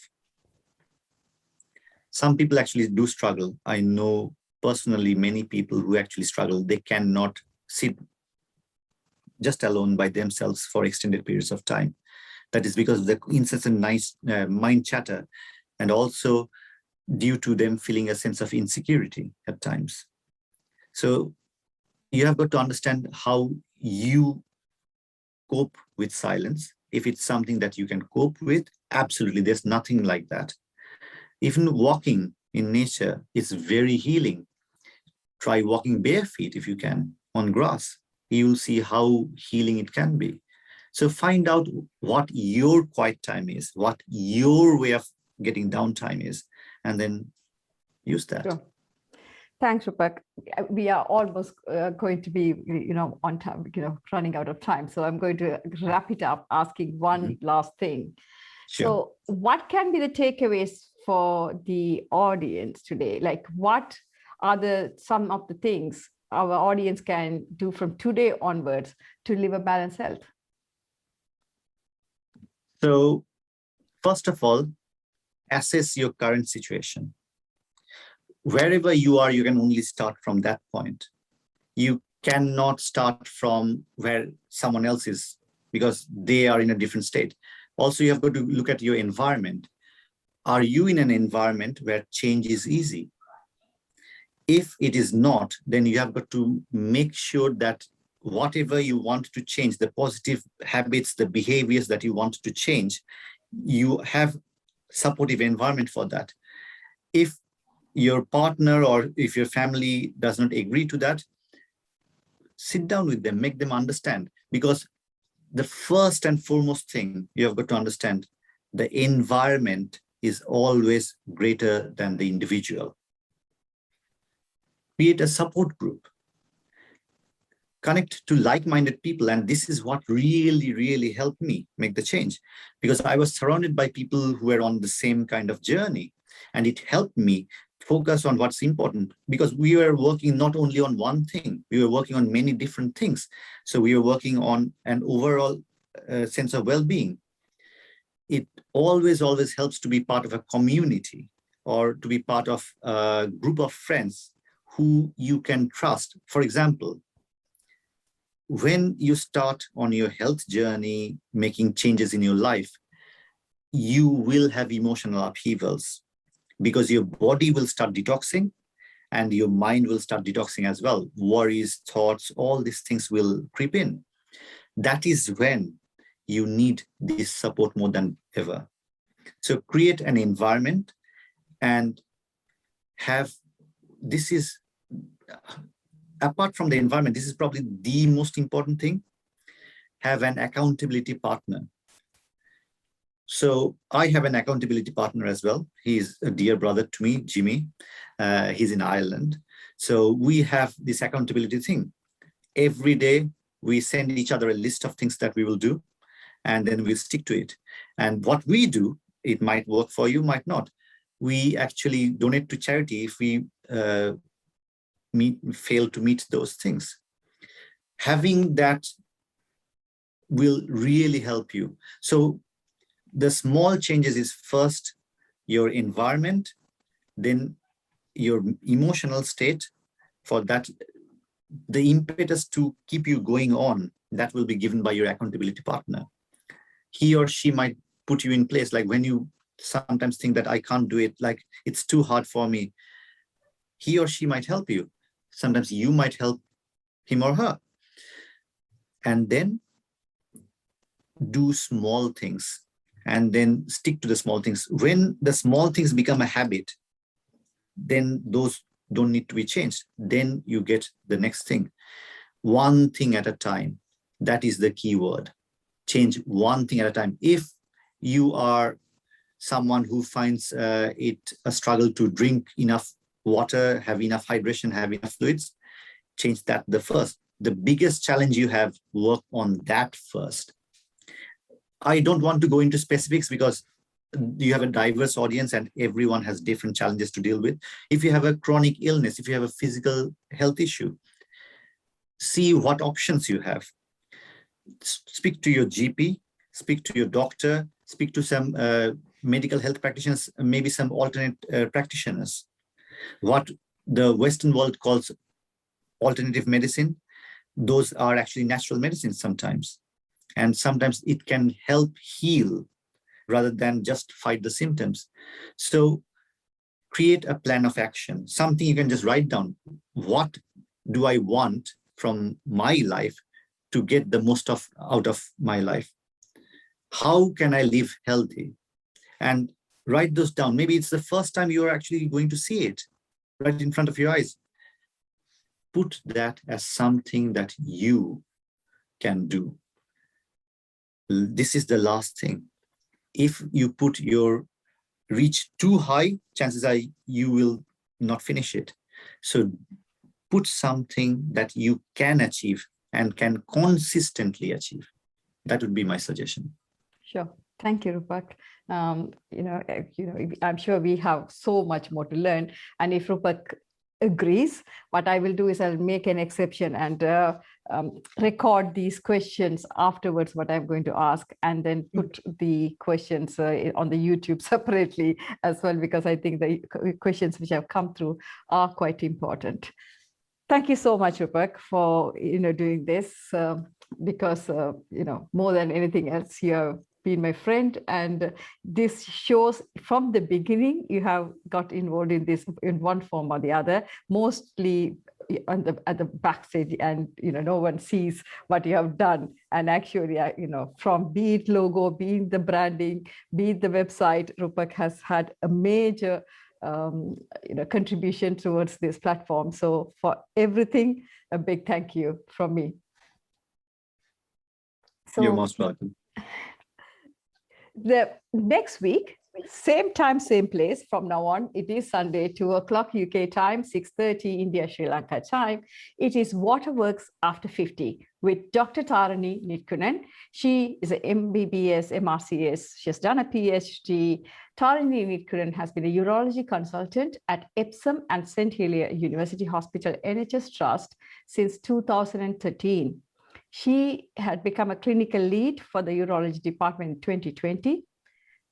Some people actually do struggle. I know personally many people who actually struggle. They cannot sit just alone by themselves for extended periods of time. That is because of the incessant mind chatter, and also due to them feeling a sense of insecurity at times. So you have got to understand how you cope with silence. If it's something that you can cope with, absolutely, there's nothing like that. Even walking in nature is very healing. Try walking bare feet if you can on grass. You'll see how healing it can be. So find out what your quiet time is, what your way of getting downtime is, and then use that. Sure. Thanks, Rupak. We are almost going to be, on time, running out of time. So I'm going to wrap it up asking one last thing. Sure. So what can be the takeaways for the audience today? Like, what are some of the things our audience can do from today onwards to live a balanced health? So first of all, assess your current situation. Wherever you are, you can only start from that point. You cannot start from where someone else is because they are in a different state. Also, you have got to look at your environment. Are you in an environment where change is easy? If it is not, then you have got to make sure that whatever you want to change, the positive habits, the behaviors that you want to change, you have supportive environment for that. If your partner or if your family does not agree to that, sit down with them, make them understand. Because the first and foremost thing you have got to understand, the environment is always greater than the individual. Create a support group. Connect to like-minded people. And this is what really, really helped me make the change, because I was surrounded by people who were on the same kind of journey. And it helped me focus on what's important, because we were working not only on one thing, we were working on many different things. So we were working on an overall sense of well-being. It always helps to be part of a community or to be part of a group of friends who you can trust. For example, when you start on your health journey, making changes in your life, you will have emotional upheavals because your body will start detoxing and your mind will start detoxing as well. Worries, thoughts, all these things will creep in. That is when you need this support more than ever. So create an environment and apart from the environment, this is probably the most important thing, have an accountability partner. So I have an accountability partner as well. He's a dear brother to me, Jimmy. He's in Ireland. So we have this accountability thing. Every day we send each other a list of things that we will do, and then we'll stick to it. And what we do, it might work for you, might not. we actually donate to charity if we fail to meet those things. Having that will really help you. So the small changes is first your environment, then your emotional state. For that, the impetus to keep you going on, that will be given by your accountability partner. He or she might put you in place. Like when you sometimes think that I can't do it, like it's too hard for me, he or she might help you. Sometimes you might help him or her. And then do small things and then stick to the small things. When the small things become a habit, then those don't need to be changed. Then you get the next thing. One thing at a time. That is the key word. Change one thing at a time. If you are someone who finds it a struggle to drink enough water, have enough hydration, have enough fluids, change that the first. The biggest challenge you have, work on that first. I don't want to go into specifics because you have a diverse audience and everyone has different challenges to deal with. If you have a chronic illness, if you have a physical health issue, see what options you have. Speak to your GP, speak to your doctor, speak to some medical health practitioners, maybe some alternate practitioners. What the Western world calls alternative medicine, those are actually natural medicines sometimes. And sometimes it can help heal rather than just fight the symptoms. So create a plan of action, something you can just write down. What do I want from my life to get the most out of my life? How can I live healthy? And write those down. Maybe it's the first time you're actually going to see it right in front of your eyes. Put that as something that you can do. This is the last thing. If you put your reach too high, chances are you will not finish it. So put something that you can achieve and can consistently achieve. That would be my suggestion. Sure. Thank you, Rupak. I'm sure we have so much more to learn. And if Rupak agrees, what I will do is I'll make an exception and record these questions afterwards, what I'm going to ask, and then put the questions on the YouTube separately as well, because I think the questions which have come through are quite important. Thank you so much, Rupak, for doing this because more than anything else, you have been my friend, and this shows from the beginning you have got involved in this in one form or the other, mostly at the backstage, and no one sees what you have done. And actually, from be it logo, be it the branding, be it the website, Rupak has had a major contribution towards this platform. So for everything, a big thank you from me. So you're most welcome. The next week, same time, same place. From now on, it is Sunday, 2:00 UK time, 6:30 India, Sri Lanka time. It is Waterworks After 50 with Dr. Tarini Nitkunen. She is an MBBS, MRCS. She has done a PhD. Tarini Nitkunen has been a urology consultant at Epsom and St. Helier University Hospital NHS Trust since 2013. She had become a clinical lead for the urology department in 2020.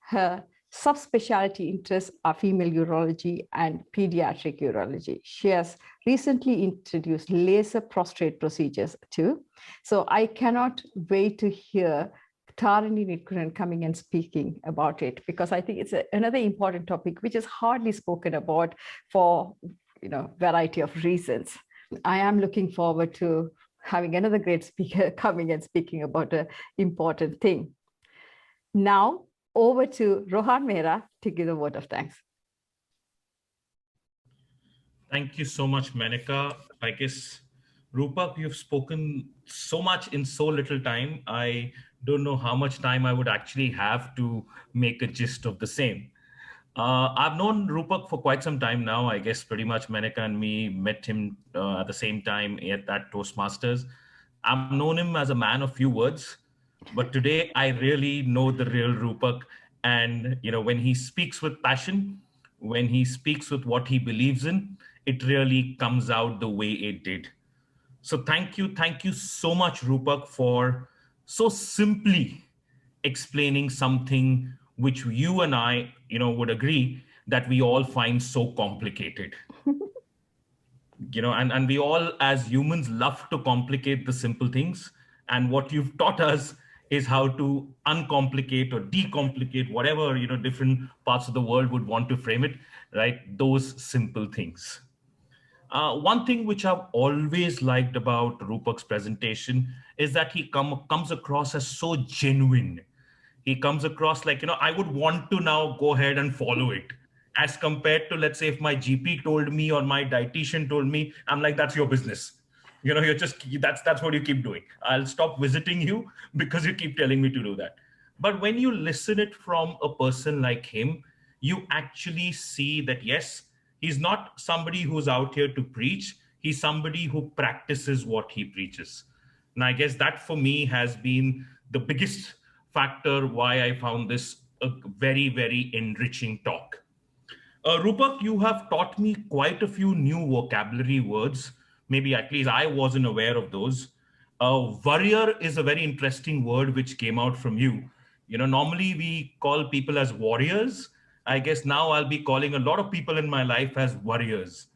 Her subspecialty interests are female urology and pediatric urology. She has recently introduced laser prostate procedures too. So I cannot wait to hear Tarini Nitkunen coming and speaking about it, because I think it's another important topic which is hardly spoken about for variety of reasons. I am looking forward to having another great speaker coming and speaking about an important thing. Now, over to Rohan Mehra to give a word of thanks. Thank you so much, Menaca. I guess, Rupak, you've spoken so much in so little time. I don't know how much time I would actually have to make a gist of the same. I've known Rupak for quite some time now. I guess pretty much Menaca and me met him at the same time at that Toastmasters. I've known him as a man of few words, but today I really know the real Rupak. And when he speaks with passion, when he speaks with what he believes in, it really comes out the way it did. So thank you so much, Rupak, for so simply explaining something which you and I, would agree that we all find so complicated. And we all as humans love to complicate the simple things. And what you've taught us is how to uncomplicate or decomplicate whatever, different parts of the world would want to frame it, right? Those simple things. One thing which I've always liked about Rupak's presentation is that he comes across as so genuine. He comes across like, I would want to now go ahead and follow it. As compared to, let's say, if my GP told me or my dietitian told me, I'm like, that's your business. You're just, that's what you keep doing. I'll stop visiting you because you keep telling me to do that. But when you listen it from a person like him, you actually see that, yes, he's not somebody who's out here to preach. He's somebody who practices what he preaches. And I guess that for me has been the biggest factor why I found this a very, very enriching talk. Rupak, you have taught me quite a few new vocabulary words. Maybe at least I wasn't aware of those. Warrior is a very interesting word which came out from you. Normally we call people as warriors. I guess now I'll be calling a lot of people in my life as warriors.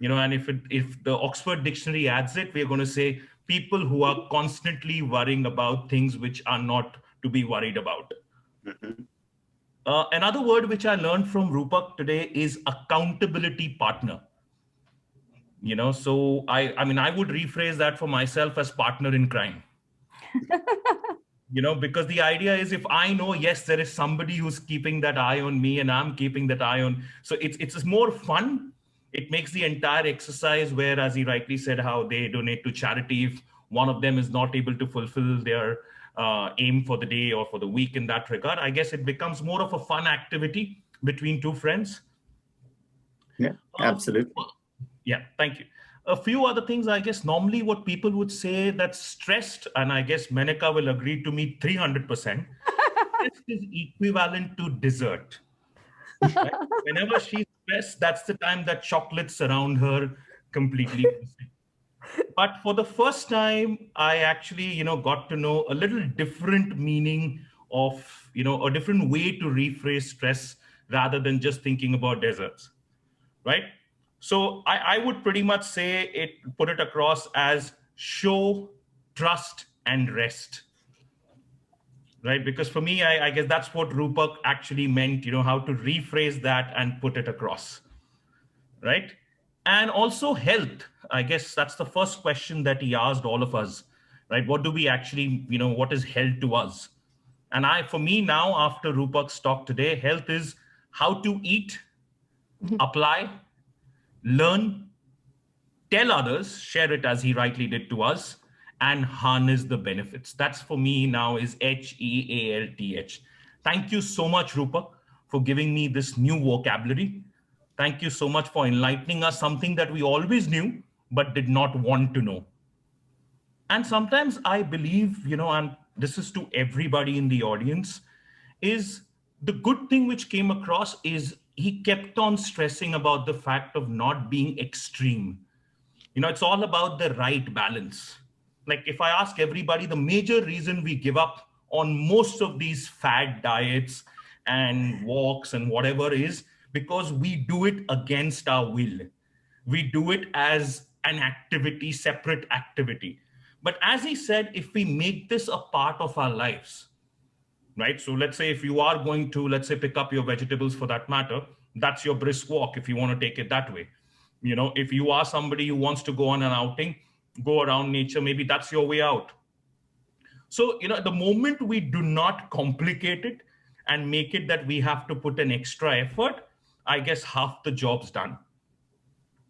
And if the Oxford Dictionary adds it, we're going to say people who are constantly worrying about things which are not to be worried about. Mhm. Another word which I learned from Rupak today is accountability partner. So I would rephrase that for myself as partner in crime. Because the idea is, if I know, yes, there is somebody who's keeping that eye on me and I'm keeping that eye on, so it's more fun. It makes the entire exercise where, as he rightly said, how they donate to charity if one of them is not able to fulfill their aim for the day or for the week in that regard. I guess it becomes more of a fun activity between two friends. Yeah, absolutely. Yeah, thank you. A few other things, I guess, normally what people would say that's stressed, and I guess Menaca will agree to me 300%, stress is equivalent to dessert. Right? Whenever she's stressed, that's the time that chocolates surround her completely. But for the first time, I actually, got to know a little different meaning of, a different way to rephrase stress rather than just thinking about desserts, right? So I would pretty much say put it across as show, trust, and rest, right? Because for me, I guess that's what Rupak actually meant, how to rephrase that and put it across, right? And also health. I guess that's the first question that he asked all of us, right? What do we actually, what is health to us? And for me now, after Rupak's talk today, health is how to eat, apply, learn, tell others, share it as he rightly did to us, and harness the benefits. That's for me now is HEALTH. Thank you so much, Rupak, for giving me this new vocabulary. Thank you so much for enlightening us something that we always knew, but did not want to know. And sometimes I believe, and this is to everybody in the audience, is the good thing which came across is he kept on stressing about the fact of not being extreme. It's all about the right balance. Like if I ask everybody, the major reason we give up on most of these fad diets and walks and whatever is because we do it against our will. We do it as an activity, separate activity. But as he said, if we make this a part of our lives, right? So let's say if you are going to, let's say, pick up your vegetables for that matter, that's your brisk walk if you want to take it that way. If you are somebody who wants to go on an outing, go around nature, maybe that's your way out. So, the moment we do not complicate it and make it that we have to put an extra effort, I guess half the job's done.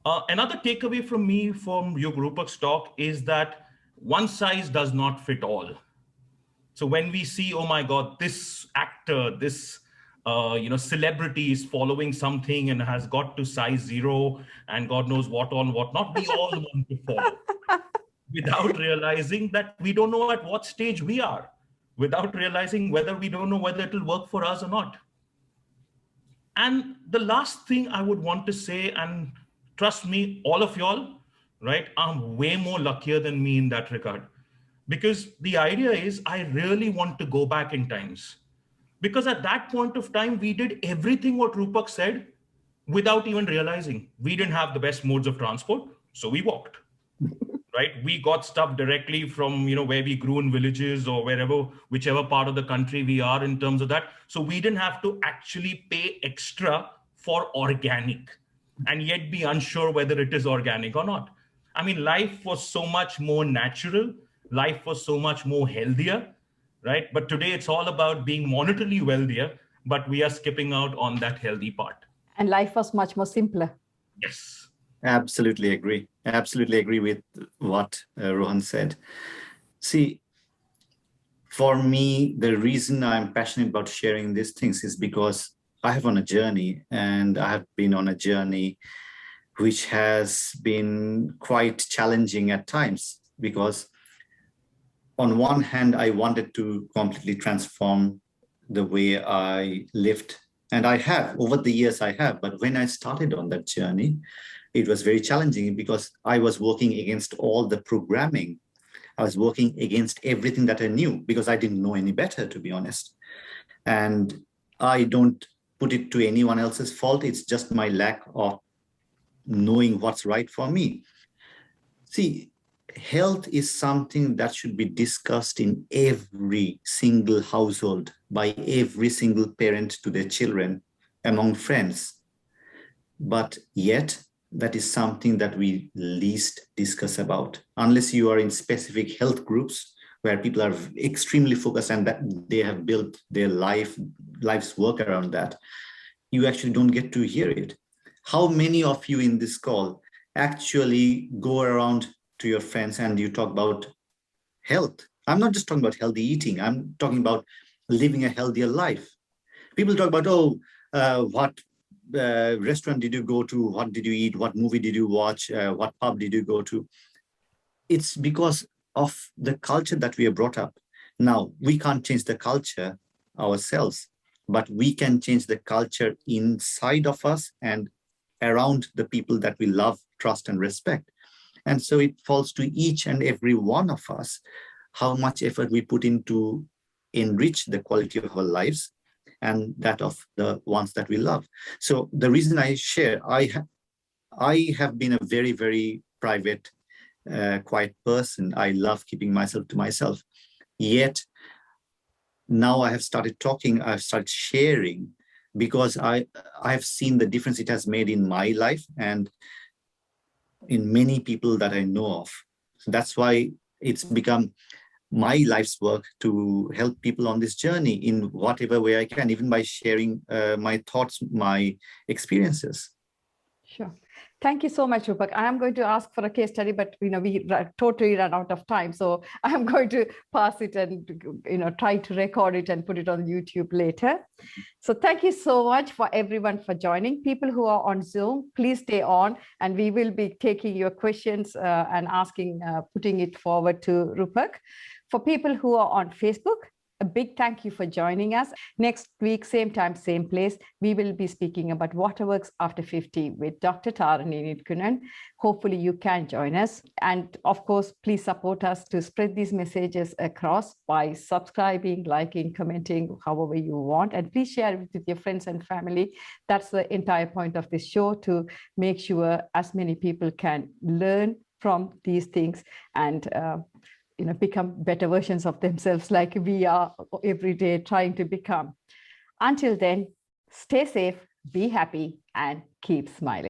Another takeaway from me from your Rupak's talk is that one size does not fit all. So when we see, oh my God, this actor, this celebrity is following something and has got to size 0 and God knows what on what not, we all want to follow without realizing that we don't know at what stage we are, without realizing we don't know whether it will work for us or not. And the last thing I would want to say, and trust me, all of y'all, right, I'm way more luckier than me in that regard. Because the idea is I really want to go back in times. Because at that point of time, we did everything what Rupak said without even realizing. We didn't have the best modes of transport, so we walked. Right, we got stuff directly from where we grew in villages or wherever, whichever part of the country we are in terms of that. So we didn't have to actually pay extra for organic and yet be unsure whether it is organic or not. I mean, life was so much more natural, life was so much more healthier, right? But today it's all about being monetarily wealthier, but we are skipping out on that healthy part. And life was much more simpler. Yes. Absolutely agree. Absolutely agree with what Rohan said. See, for me, the reason I'm passionate about sharing these things is because I have on a journey, and I have been on a journey which has been quite challenging at times, because on one hand, I wanted to completely transform the way I lived. And I have, over the years I have, but when I started on that journey, it was very challenging because I was working against all the programming. I was working against everything that I knew because I didn't know any better, to be honest. And I don't put it to anyone else's fault. It's just my lack of knowing what's right for me. See, health is something that should be discussed in every single household by every single parent to their children, among friends. But yet, that is something that we least discuss about, unless you are in specific health groups where people are extremely focused and that they have built their life's work around that. You actually don't get to hear it. How many of you in this call actually go around to your friends and you talk about health? I'm not just talking about healthy eating. I'm talking about living a healthier life. People talk about, what restaurant did you go to? What did you eat? What movie did you watch? What pub did you go to? It's because of the culture that we are brought up. Now, we can't change the culture ourselves, but we can change the culture inside of us and around the people that we love, trust, and respect. And so it falls to each and every one of us how much effort we put into enrich the quality of our lives and that of the ones that we love. So the reason I share, I have been a very, very private, quiet person. I love keeping myself to myself. Yet now I have started talking, I've started sharing, because I have seen the difference it has made in my life and in many people that I know of. So that's why it's become my life's work to help people on this journey in whatever way I can, even by sharing my thoughts, my experiences. Sure. Thank you so much, Rupak. I am going to ask for a case study, but we totally ran out of time. So I am going to pass it and try to record it and put it on YouTube later. So thank you so much for everyone for joining. People who are on Zoom, please stay on, and we will be taking your questions and asking, putting it forward to Rupak. For people who are on Facebook, a big thank you for joining us. Next week, same time, same place, we will be speaking about what works after 50 with Dr. Tarini Nitkunan. Hopefully you can join us. And of course, please support us to spread these messages across by subscribing, liking, commenting, however you want. And please share it with your friends and family. That's the entire point of this show, to make sure as many people can learn from these things and become better versions of themselves, like we are every day trying to become. Until then, stay safe, be happy, and keep smiling.